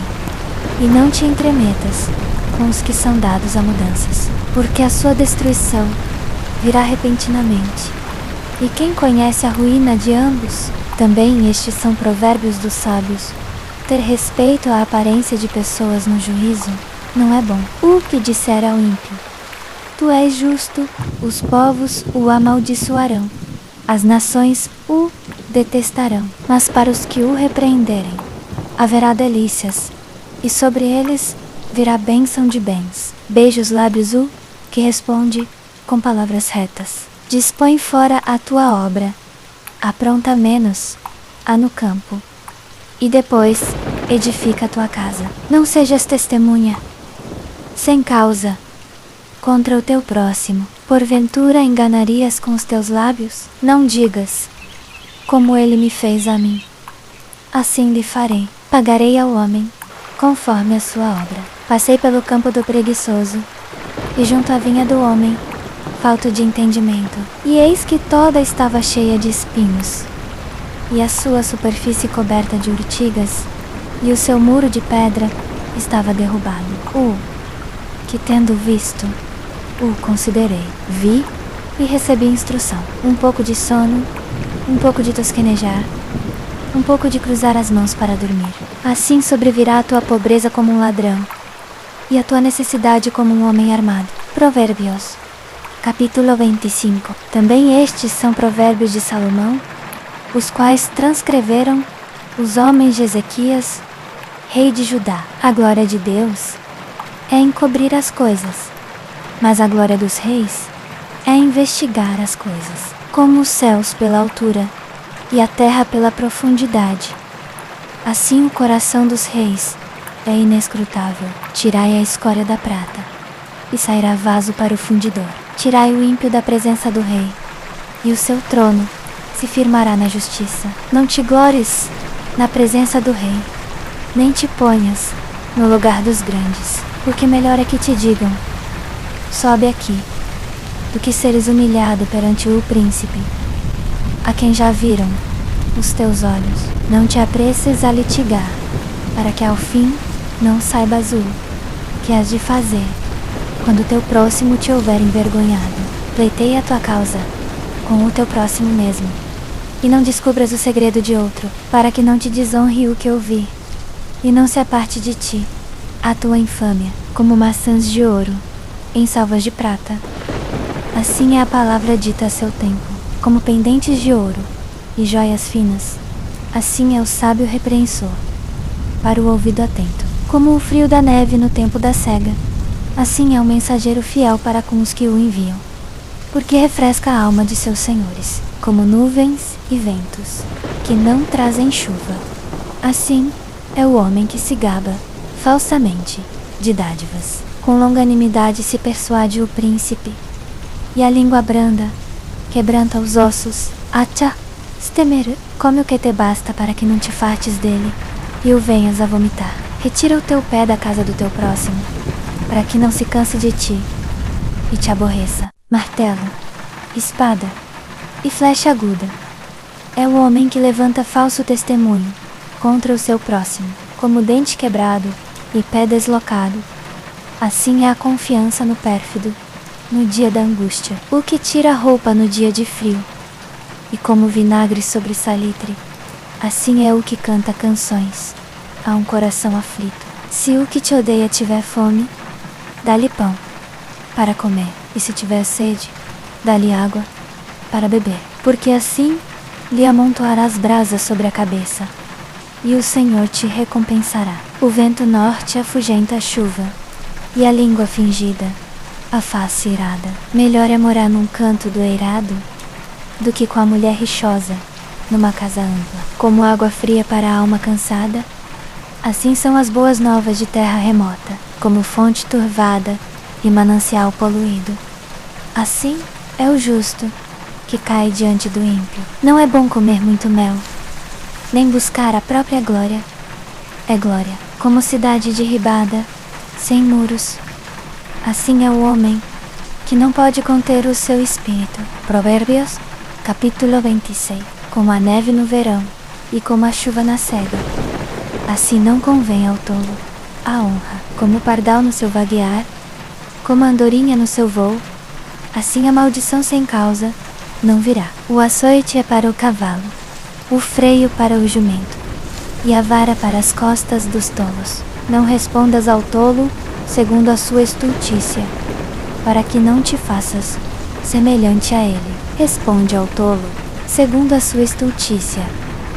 Speaker 1: e não te entremetas com os que são dados a mudanças, porque a sua destruição virá repentinamente. E quem conhece a ruína de ambos? Também estes são provérbios dos sábios. Ter respeito à aparência de pessoas no juízo não é bom. O que disser ao ímpio, tu és justo, os povos o amaldiçoarão, as nações o detestarão. Mas para os que o repreenderem, haverá delícias, e sobre eles virá bênção de bens. Beija os lábios o que responde com palavras retas. Dispõe fora a tua obra, apronta menos a no campo, e depois edifica a tua casa. Não sejas testemunha sem causa contra o teu próximo. Porventura enganarias com os teus lábios? Não digas, como ele me fez a mim, assim lhe farei. Pagarei ao homem conforme a sua obra. Passei pelo campo do preguiçoso, e junto à vinha do homem falto de entendimento, e eis que toda estava cheia de espinhos, e a sua superfície coberta de urtigas, e o seu muro de pedra estava derrubado. Que tendo visto, o considerei. Vi e recebi instrução. Um pouco de sono, um pouco de tosquenejar, um pouco de cruzar as mãos para dormir. Assim sobrevirá a tua pobreza como um ladrão, e a tua necessidade como um homem armado. Provérbios, capítulo 25. Também estes são provérbios de Salomão, os quais transcreveram os homens de Ezequias, rei de Judá. A glória de Deus é encobrir as coisas, mas a glória dos reis é investigar as coisas. Como os céus pela altura e a terra pela profundidade, assim o coração dos reis é inescrutável. Tirai a escória da prata, e sairá vaso para o fundidor. Tirai o ímpio da presença do rei, e o seu trono se firmará na justiça. Não te glores na presença do rei, nem te ponhas no lugar dos grandes, porque melhor é que te digam, sobe aqui, do que seres humilhado perante o príncipe, a quem já viram os teus olhos. Não te apresses a litigar, para que ao fim não saibas o que has de fazer, quando teu próximo te houver envergonhado. Pleiteia a tua causa com o teu próximo mesmo, e não descubras o segredo de outro, para que não te desonre o que ouvi, e não se aparte de ti a tua infâmia, como maçãs de ouro em salvas de prata. Assim é a palavra dita a seu tempo, como pendentes de ouro e joias finas, assim é o sábio repreensor para o ouvido atento. Como o frio da neve no tempo da cega, assim é o mensageiro fiel para com os que o enviam. porque refresca a alma de seus senhores, como nuvens e ventos, que não trazem chuva. Assim é o homem que se gaba, falsamente, de dádivas. Com longanimidade se persuade o príncipe, e a língua branda quebranta os ossos. Acha, stemer, come o que te basta para que não te fartes dele, e o venhas a vomitar. Retira o teu pé da casa do teu próximo, para que não se canse de ti, e te aborreça. Martelo, espada e flecha aguda é o homem que levanta falso testemunho contra o seu próximo, como dente quebrado e pé deslocado. Assim é a confiança no pérfido no dia da angústia, o que tira a roupa no dia de frio, e como vinagre sobre salitre, assim é o que canta canções a um coração aflito. Se o que te odeia tiver fome, dá-lhe pão para comer, e se tiver sede, dá-lhe água para beber, porque assim lhe amontoarás brasas sobre a cabeça, e o Senhor te recompensará. O vento norte afugenta a chuva, e a língua fingida a face irada. Melhor é morar num canto do eirado do que com a mulher rixosa numa casa ampla. Como água fria para a alma cansada, assim são as boas novas de terra remota, como fonte turvada e manancial poluído. Assim é o justo que cai diante do ímpio. Não é bom comer muito mel, nem buscar a própria glória. É glória, como cidade derribada, sem muros. Assim é o homem que não pode conter o seu espírito. Provérbios, capítulo 26. Como a neve no verão e como a chuva na cega, assim não convém ao tolo a honra. Como o pardal no seu vaguear, como a andorinha no seu voo, assim a maldição sem causa não virá. O açoite é para o cavalo, o freio para o jumento, e a vara para as costas dos tolos. Não respondas ao tolo segundo a sua estultícia, para que não te faças semelhante a ele. Responde ao tolo segundo a sua estultícia,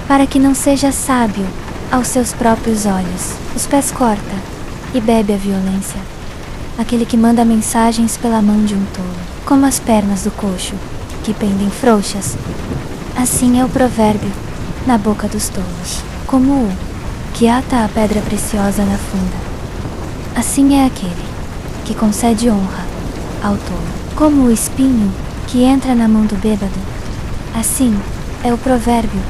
Speaker 1: para que não seja sábio aos seus próprios olhos. Os pés corta e bebe a violência, aquele que manda mensagens pela mão de um tolo. Como as pernas do coxo, que pendem frouxas, assim é o provérbio na boca dos tolos. Como o que ata a pedra preciosa na funda, assim é aquele que concede honra ao tolo. Como o espinho que entra na mão do bêbado, assim é o provérbio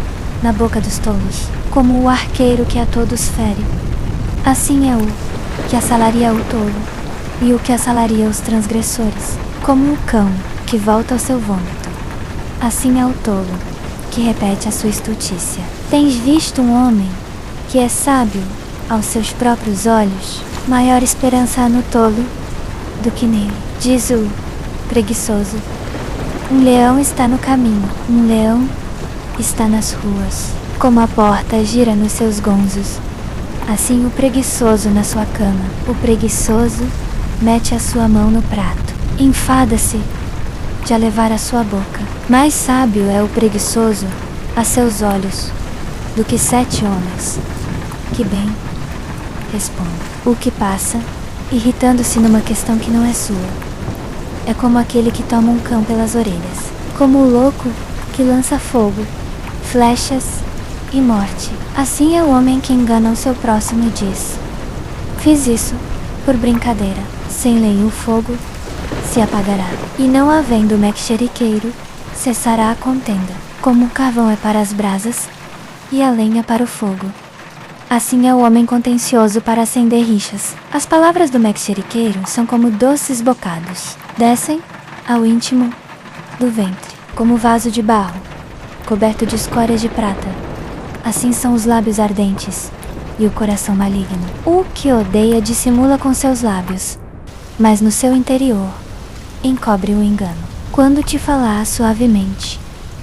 Speaker 1: na boca dos tolos. Como o arqueiro que a todos fere, assim é o que assalaria o tolo e o que assalaria os transgressores. Como o cão que volta ao seu vômito, assim é o tolo que repete a sua estultícia. Tens visto um homem que é sábio aos seus próprios olhos? Maior esperança há no tolo do que nele. Diz o preguiçoso: um leão está no caminho, um leão está nas ruas. Como a porta gira nos seus gonzos, assim o preguiçoso na sua cama. O preguiçoso mete a sua mão no prato, enfada-se de a levar à sua boca. Mais sábio é o preguiçoso a seus olhos do que 7 homens que bem respondem. O que passa, irritando-se numa questão que não é sua, é como aquele que toma um cão pelas orelhas. Como o louco que lança fogo, flechas e morte, assim é o homem que engana o seu próximo e diz: fiz isso por brincadeira. Sem lenha o fogo se apagará, e não havendo mexeriqueiro, cessará a contenda. Como o carvão é para as brasas e a lenha para o fogo, assim é o homem contencioso para acender rixas. As palavras do mexeriqueiro são como doces bocados, descem ao íntimo do ventre. Como vaso de barro coberto de escórias de prata, assim são os lábios ardentes e o coração maligno. O que odeia dissimula com seus lábios, mas no seu interior encobre o engano. Quando te falar suavemente,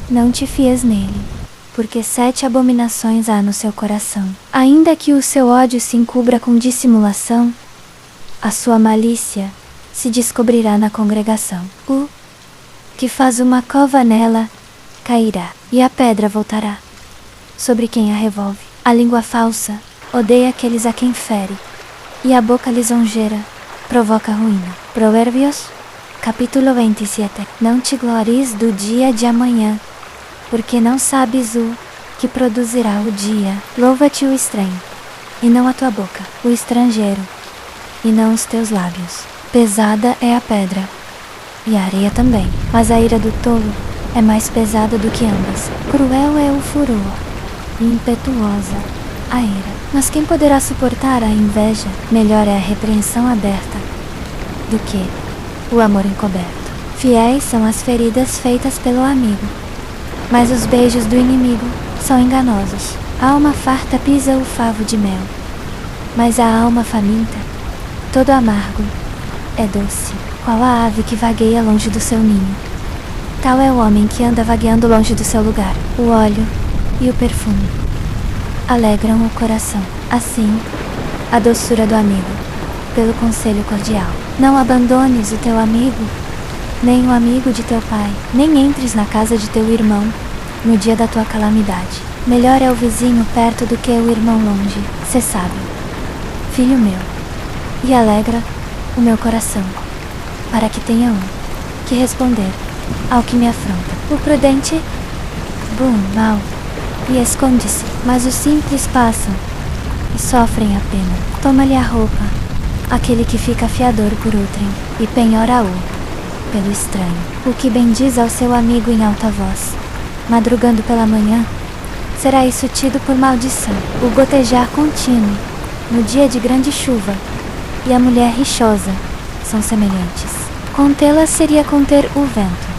Speaker 1: não te fies nele, porque 7 abominações há no seu coração. Ainda que o seu ódio se encubra com dissimulação, a sua malícia se descobrirá na congregação. O que faz uma cova nela cairá, e a pedra voltará sobre quem a revolve. A língua falsa odeia aqueles a quem fere, e a boca lisonjeira provoca ruína. Provérbios, Capítulo 27. Não te glories do dia de amanhã, porque não sabes o que produzirá o dia. Louva-te o estranho, e não a tua boca, o estrangeiro, e não os teus lábios. Pesada é a pedra, e a areia também, mas a ira do tolo é mais pesada do que ambas. Cruel é o furor, e impetuosa a ira. Mas quem poderá suportar a inveja? Melhor é a repreensão aberta do que o amor encoberto. Fiéis são as feridas feitas pelo amigo, mas os beijos do inimigo são enganosos. A alma farta pisa o favo de mel, mas a alma faminta, todo amargo, é doce. Qual a ave que vagueia longe do seu ninho? Tal é o homem que anda vagueando longe do seu lugar. O óleo e o perfume alegram o coração. Assim, a doçura do amigo, pelo conselho cordial. Não abandones o teu amigo, nem o amigo de teu pai, nem entres na casa de teu irmão no dia da tua calamidade. Melhor é o vizinho perto do que o irmão longe. Sê sábio, filho meu, e alegra o meu coração, para que tenha que responder ao que me afronta. O prudente mal e esconde-se, mas os simples passam e sofrem a pena. Toma-lhe a roupa aquele que fica fiador por outrem, e penhora-o pelo estranho. O que bendiz ao seu amigo em alta voz, madrugando pela manhã, será isso tido por maldição. O gotejar contínuo no dia de grande chuva e a mulher rixosa são semelhantes. Contê-la seria conter o vento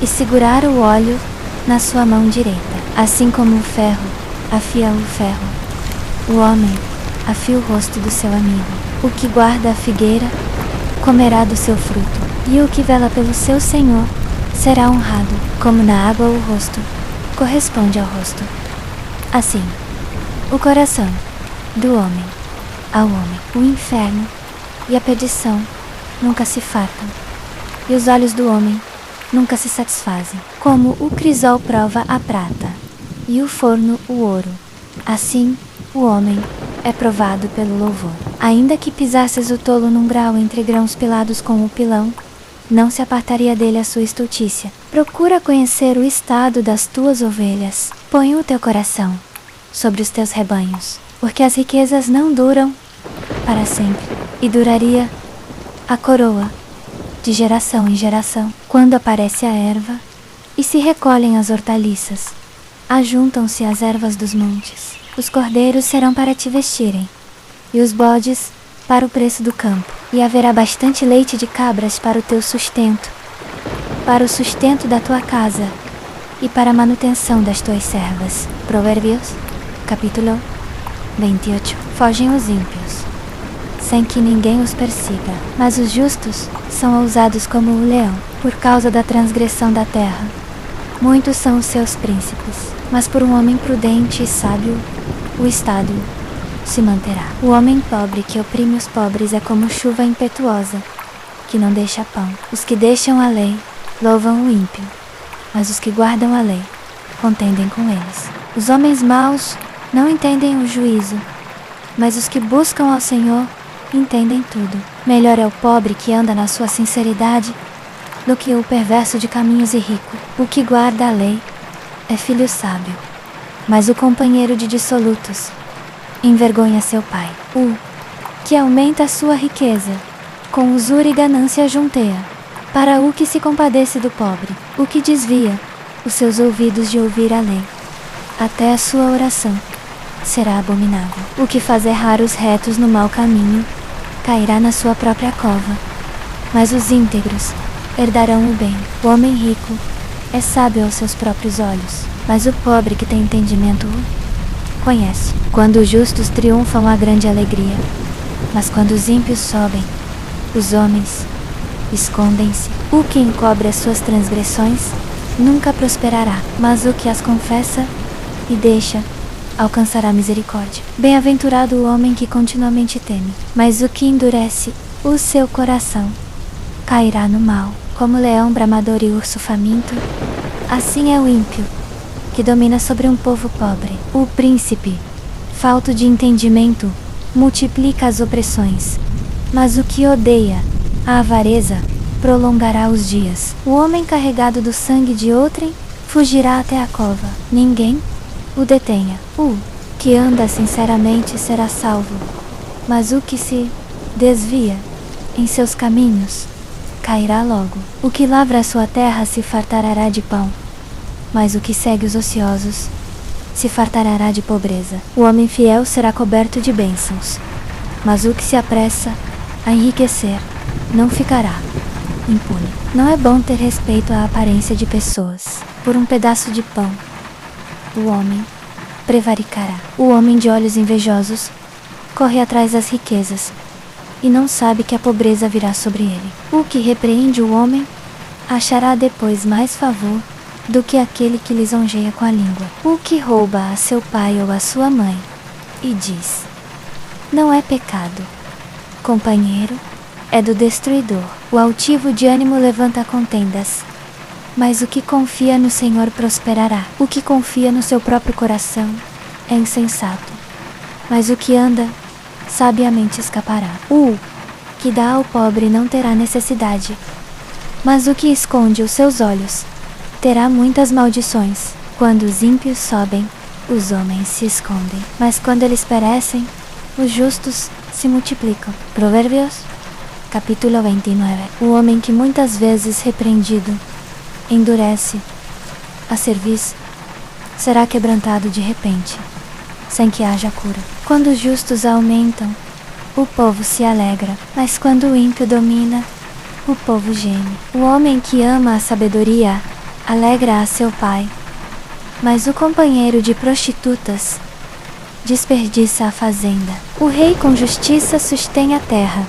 Speaker 1: e segurar o óleo na sua mão direita. Assim como o ferro afia o ferro, o homem afia o rosto do seu amigo. O que guarda a figueira comerá do seu fruto, e o que vela pelo seu senhor será honrado. Como na água o rosto corresponde ao rosto, assim o coração do homem ao homem. O inferno e a perdição nunca se fartam, e os olhos do homem nunca se satisfazem. Como o crisol prova a prata, e o forno o ouro, assim o homem é provado pelo louvor. Ainda que pisasses o tolo num grau entre grãos pilados com o pilão, não se apartaria dele a sua estultícia. Procura conhecer o estado das tuas ovelhas. Põe o teu coração sobre os teus rebanhos, porque as riquezas não duram para sempre, e duraria a coroa de geração em geração. Quando aparece a erva e se recolhem as hortaliças, ajuntam-se as ervas dos montes. Os cordeiros serão para te vestirem, e os bodes para o preço do campo. E haverá bastante leite de cabras para o teu sustento, para o sustento da tua casa, e para a manutenção das tuas servas. Provérbios, capítulo 28. Fogem os ímpios, sem que ninguém os persiga, mas os justos são ousados como o leão, por causa da transgressão da terra. Muitos são os seus príncipes, mas por um homem prudente e sábio, o estado se manterá. O homem pobre que oprime os pobres é como chuva impetuosa, que não deixa pão. Os que deixam a lei louvam o ímpio, mas os que guardam a lei contendem com eles. Os homens maus não entendem o juízo, mas os que buscam ao Senhor entendem tudo. Melhor é o pobre que anda na sua sinceridade do que o perverso de caminhos e rico. O que guarda a lei é filho sábio, mas o companheiro de dissolutos envergonha seu pai. O que aumenta a sua riqueza, com usura e ganância junteia, para o que se compadece do pobre. O que desvia os seus ouvidos de ouvir a lei, até a sua oração será abominável. O que faz errar os retos no mau caminho cairá na sua própria cova, mas os íntegros herdarão o bem. O homem rico é sábio aos seus próprios olhos, mas o pobre que tem entendimento o conhece. Quando os justos triunfam, há grande alegria, mas quando os ímpios sobem, os homens escondem-se. O que encobre as suas transgressões nunca prosperará, mas o que as confessa e deixa alcançará misericórdia. Bem-aventurado o homem que continuamente teme, mas o que endurece o seu coração cairá no mal. Como leão bramador e urso faminto, assim é o ímpio que domina sobre um povo pobre. O príncipe, falto de entendimento, multiplica as opressões, mas o que odeia a avareza prolongará os dias. O homem carregado do sangue de outrem fugirá até a cova. Ninguém o detenha. O que anda sinceramente será salvo, mas o que se desvia em seus caminhos cairá logo. O que lavra a sua terra se fartará de pão, mas o que segue os ociosos se fartará de pobreza. O homem fiel será coberto de bênçãos, mas o que se apressa a enriquecer não ficará impune. Não é bom ter respeito à aparência de pessoas. Por um pedaço de pão, o homem prevaricará. O homem de olhos invejosos corre atrás das riquezas e não sabe que a pobreza virá sobre ele. O que repreende o homem achará depois mais favor do que aquele que lisonjeia com a língua. O que rouba a seu pai ou a sua mãe e diz: não é pecado, companheiro, é do destruidor. O altivo de ânimo levanta contendas, mas o que confia no Senhor prosperará. O que confia no seu próprio coração é insensato, mas o que anda sabiamente escapará. O que dá ao pobre não terá necessidade, mas o que esconde os seus olhos terá muitas maldições. Quando os ímpios sobem, os homens se escondem, mas quando eles perecem, os justos se multiplicam. Provérbios, capítulo 29. O homem que muitas vezes repreendido endurece a cerviz será quebrantado de repente, sem que haja cura. Quando os justos aumentam, o povo se alegra, mas quando o ímpio domina, o povo geme. O homem que ama a sabedoria alegra a seu pai, mas o companheiro de prostitutas desperdiça a fazenda. O rei com justiça sustém a terra,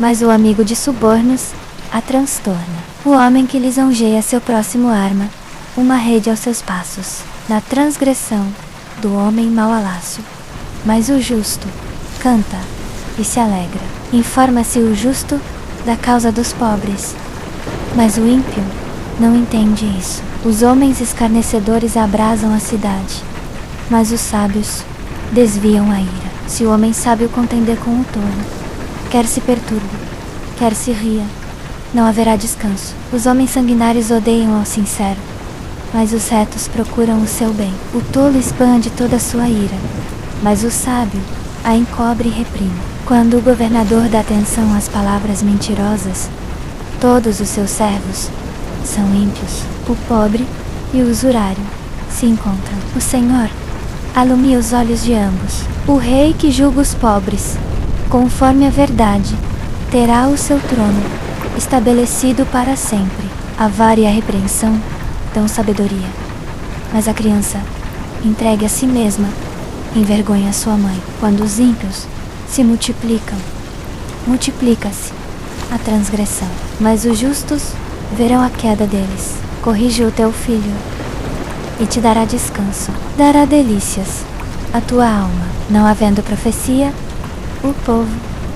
Speaker 1: mas o amigo de subornos a transtorna. O homem que lisonjeia seu próximo arma uma rede aos seus passos. Na transgressão do homem mau a laço, mas o justo canta e se alegra. Informa-se o justo da causa dos pobres, mas o ímpio não entende isso. Os homens escarnecedores abrasam a cidade, mas os sábios desviam a ira. Se o homem sábio contender com o tolo, quer se perturbe, quer se ria, não haverá descanso. Os homens sanguinários odeiam ao sincero, mas os retos procuram o seu bem. O tolo expande toda a sua ira, mas o sábio a encobre e reprime. Quando o governador dá atenção às palavras mentirosas, todos os seus servos são ímpios. O pobre e o usurário se encontram. O Senhor alumia os olhos de ambos. O rei que julga os pobres, conforme a verdade, terá o seu trono estabelecido para sempre. A vara e a repreensão dão sabedoria, mas a criança entregue a si mesma envergonha sua mãe. Quando os ímpios se multiplicam, multiplica-se a transgressão, mas os justos verão a queda deles. Corrige o teu filho e te dará descanso, dará delícias à tua alma. Não havendo profecia, o povo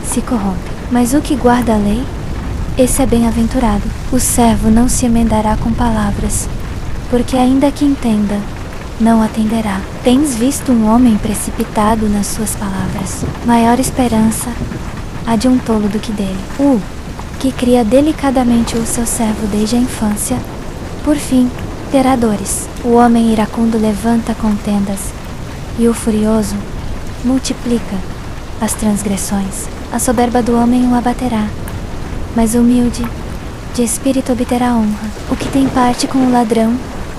Speaker 1: se corrompe, mas o que guarda a lei, esse é bem-aventurado. O servo não se emendará com palavras, porque ainda que entenda, não atenderá. Tens visto um homem precipitado nas suas palavras? Maior esperança há de um tolo do que dele. O que cria delicadamente o seu servo desde a infância, por fim, terá dores. O homem iracundo levanta contendas, e o furioso multiplica as transgressões. A soberba do homem o abaterá, mas o humilde de espírito obterá honra. O que tem parte com o ladrão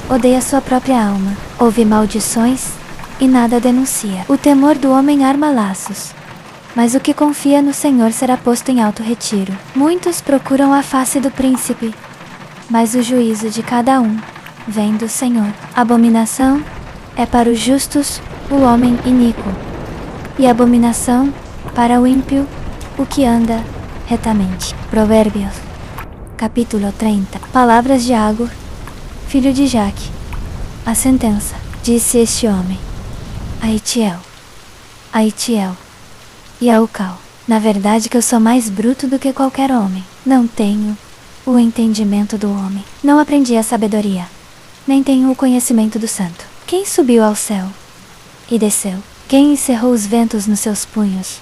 Speaker 1: odeia sua própria alma. Ouve maldições e nada denuncia. O temor do homem arma laços, mas o que confia no Senhor será posto em alto retiro. Muitos procuram a face do príncipe, mas o juízo de cada um vem do Senhor. Abominação é para os justos o homem iníquo, e abominação para o ímpio o que anda retamente. Provérbios, capítulo 30. Palavras de Agur, filho de Jaque. A sentença. Disse este homem a Itiel e a Ucal: na verdade que eu sou mais bruto do que qualquer homem. Não tenho o entendimento do homem. Não aprendi a sabedoria, nem tenho o conhecimento do santo. Quem subiu ao céu e desceu? Quem encerrou os ventos nos seus punhos?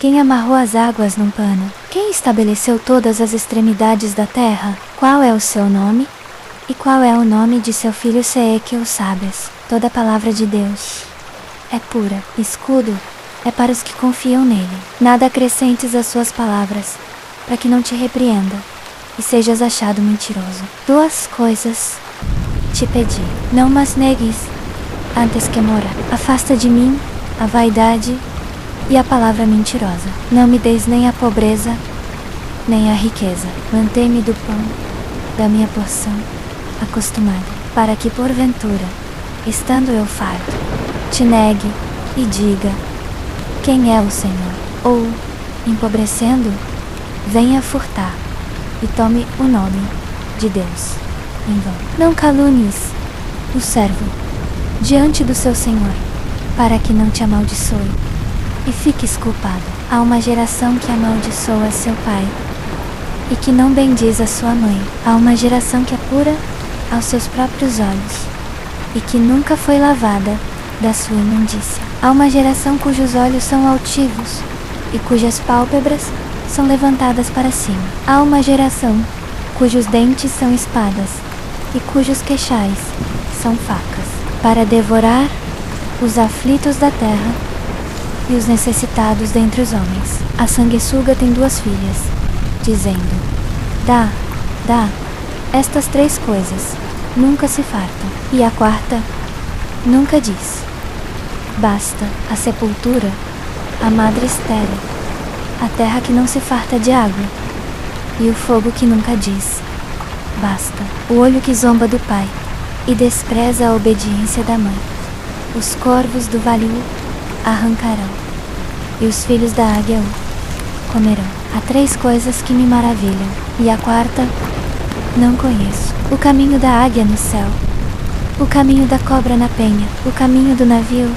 Speaker 1: Quem amarrou as águas num pano? Quem estabeleceu todas as extremidades da terra? Qual é o seu nome? E qual é o nome de seu filho, se é que o sabes? Toda a palavra de Deus é pura. Escudo é para os que confiam nele. Nada acrescentes às suas palavras, para que não te repreenda e sejas achado mentiroso. 2 coisas te pedi, não mas negues antes que morra. Afasta de mim a vaidade e a palavra mentirosa. Não me deis nem a pobreza, nem a riqueza. Mantém-me do pão da minha porção acostumada, para que porventura, estando eu farto, te negue e diga: quem é o Senhor? Ou, empobrecendo, venha furtar e tome o nome de Deus em vão. Não calunies o servo diante do seu Senhor, para que não te amaldiçoe e fiques culpado. Há uma geração que amaldiçoa seu pai e que não bendiz a sua mãe. Há uma geração que é pura aos seus próprios olhos e que nunca foi lavada da sua imundícia. Há uma geração cujos olhos são altivos e cujas pálpebras são levantadas para cima. Há uma geração cujos dentes são espadas e cujos queixais são facas, para devorar os aflitos da terra e os necessitados dentre os homens. A sanguessuga tem 2 filhas, dizendo: dá, dá. Estas 3 coisas nunca se fartam, e a 4ª nunca diz: basta. A sepultura, a madre estéril, a terra que não se farta de água, e o fogo que nunca diz: basta. O olho que zomba do pai e despreza a obediência da mãe. Os corvos do vale o arrancarão, e os filhos da águia o comerão. Há 3 coisas que me maravilham, e a 4ª não conheço: o caminho da águia no céu, o caminho da cobra na penha, o caminho do navio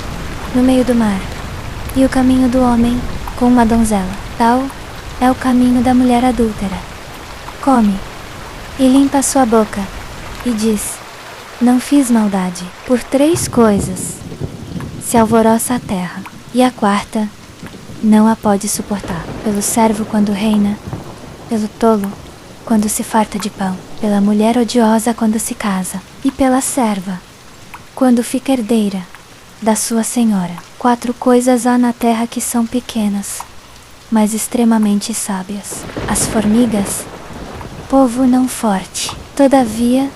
Speaker 1: no meio do mar, e o caminho do homem com uma donzela. Tal é o caminho da mulher adúltera. Come e limpa a sua boca e diz: não fiz maldade. Por 3 coisas se alvoroça a terra, e a 4ª não a pode suportar: pelo servo quando reina, pelo tolo quando se farta de pão, pela mulher odiosa quando se casa, e pela serva quando fica herdeira da sua senhora. 4 coisas há na terra que são pequenas, mas extremamente sábias: as formigas, povo não forte, todavia,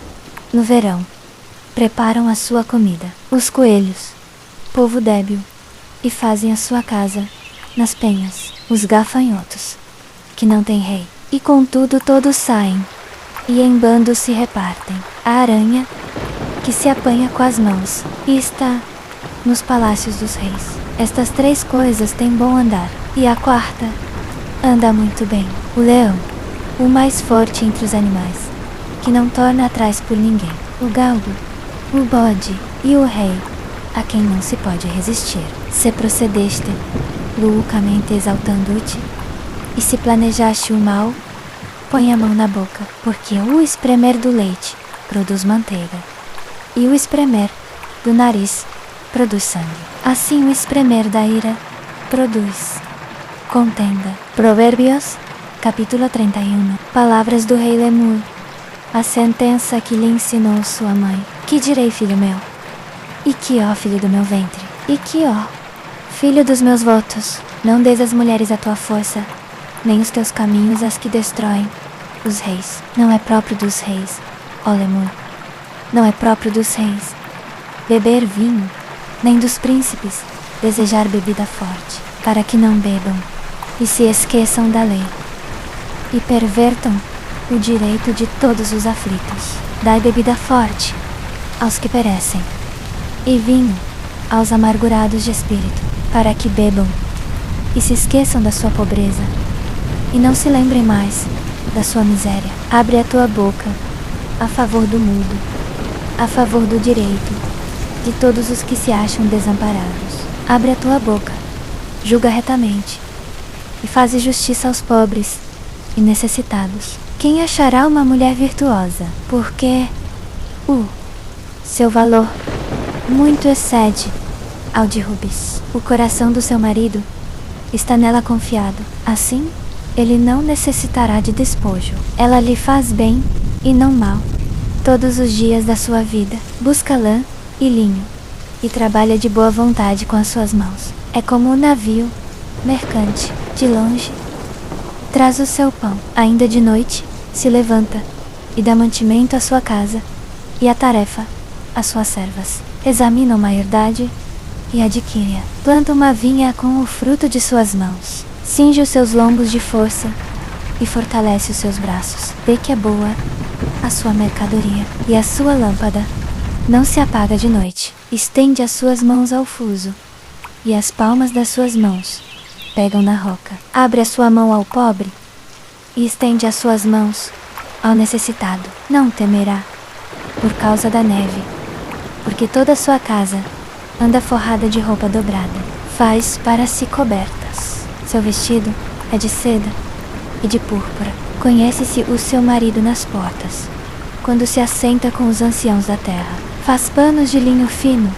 Speaker 1: no verão, preparam a sua comida; os coelhos, povo débil, e fazem a sua casa nas penhas; os gafanhotos, que não têm rei, e contudo todos saem, e em bandos se repartem; a aranha, que se apanha com as mãos, e está nos palácios dos reis. Estas 3 coisas têm bom andar, e a 4ª anda muito bem: o leão, o mais forte entre os animais, que não torna atrás por ninguém; o galgo, o bode e o rei, a quem não se pode resistir. Se procedeste loucamente exaltando-te, e se planejaste o mal, põe a mão na boca, porque o espremer do leite produz manteiga, e o espremer do nariz produz sangue. Assim o espremer da ira produz contenda. Provérbios, capítulo 31. Palavras do rei Lemur, a sentença que lhe ensinou sua mãe. Que direi, filho meu? E que, ó, filho do meu ventre? E que, ó, filho dos meus votos? Não des às mulheres a tua força, nem os teus caminhos às que destroem os reis. Não é próprio dos reis, ó Lemur, não é próprio dos reis beber vinho, nem dos príncipes desejar bebida forte, para que não bebam e se esqueçam da lei, e pervertam o direito de todos os aflitos. Dai bebida forte aos que perecem, e vinho aos amargurados de espírito, para que bebam e se esqueçam da sua pobreza, e não se lembrem mais da sua miséria. Abre a tua boca a favor do mudo, a favor do direito de todos os que se acham desamparados. Abre a tua boca, julga retamente, e faze justiça aos pobres e necessitados. Quem achará uma mulher virtuosa? Porque seu valor muito excede ao de rubis. O coração do seu marido está nela confiado. Assim, ele não necessitará de despojo. Ela lhe faz bem e não mal. Todos os dias da sua vida, busca lã e linho, e trabalha de boa vontade com as suas mãos. É como um navio mercante, de longe, traz o seu pão. Ainda de noite, se levanta e dá mantimento à sua casa e a tarefa às suas servas. Examina uma herdade e adquire-a. Planta uma vinha com o fruto de suas mãos. Cinge os seus lombos de força e fortalece os seus braços. Vê que é boa a sua mercadoria e a sua lâmpada não se apaga de noite. Estende as suas mãos ao fuso e as palmas das suas mãos pegam na roca. Abre a sua mão ao pobre e estende as suas mãos ao necessitado. Não temerá por causa da neve, porque toda a sua casa anda forrada de roupa dobrada. Faz para si cobertas. Seu vestido é de seda e de púrpura. Conhece-se o seu marido nas portas, quando se assenta com os anciãos da terra. Faz panos de linho fino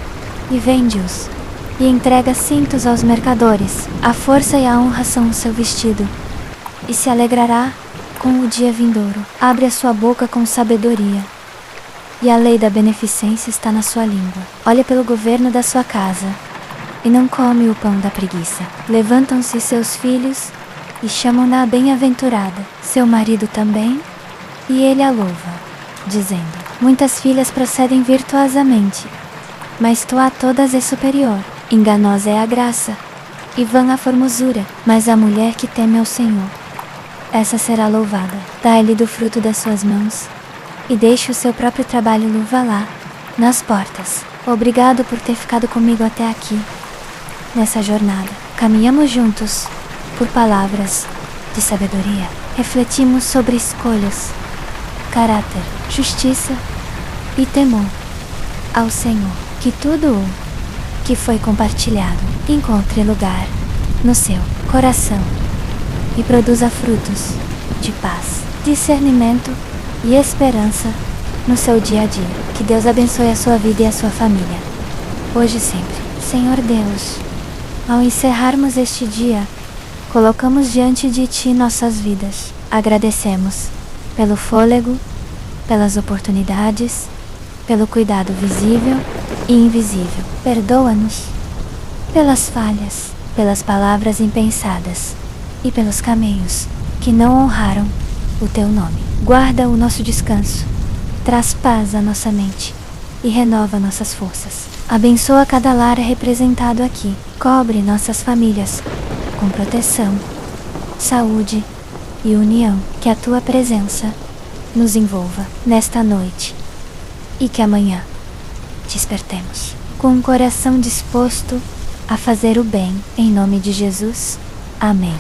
Speaker 1: e vende-os, e entrega cintos aos mercadores. A força e a honra são o seu vestido, e se alegrará com o dia vindouro. Abre a sua boca com sabedoria, e a lei da beneficência está na sua língua. Olha pelo governo da sua casa, e não come o pão da preguiça. Levantam-se seus filhos, e chamam-na bem-aventurada. Seu marido também, e ele a louva, dizendo: muitas filhas procedem virtuosamente, mas tu a todas és superior. Enganosa é a graça, e vã a formosura, mas a mulher que teme ao Senhor, essa será louvada. Dá-lhe do fruto das suas mãos, e deixe o seu próprio trabalho louva lá, nas portas. Obrigado por ter ficado comigo até aqui, nessa jornada. Caminhamos juntos, por palavras de sabedoria. Refletimos sobre escolhas, caráter, justiça e temor ao Senhor. Que tudo o que foi compartilhado encontre lugar no seu coração e produza frutos de paz, discernimento e esperança no seu dia a dia. Que Deus abençoe a sua vida e a sua família, hoje e sempre. Senhor Deus, ao encerrarmos este dia, colocamos diante de Ti nossas vidas. Agradecemos pelo fôlego, pelas oportunidades, pelo cuidado visível e invisível. Perdoa-nos pelas falhas, pelas palavras impensadas e pelos caminhos que não honraram o Teu nome. Guarda o nosso descanso, traz paz à nossa mente e renova nossas forças. Abençoa cada lar representado aqui. Cobre nossas famílias com proteção, saúde e união. Que a Tua presença nos envolva nesta noite e que amanhã despertemos com um coração disposto a fazer o bem. Em nome de Jesus. Amém.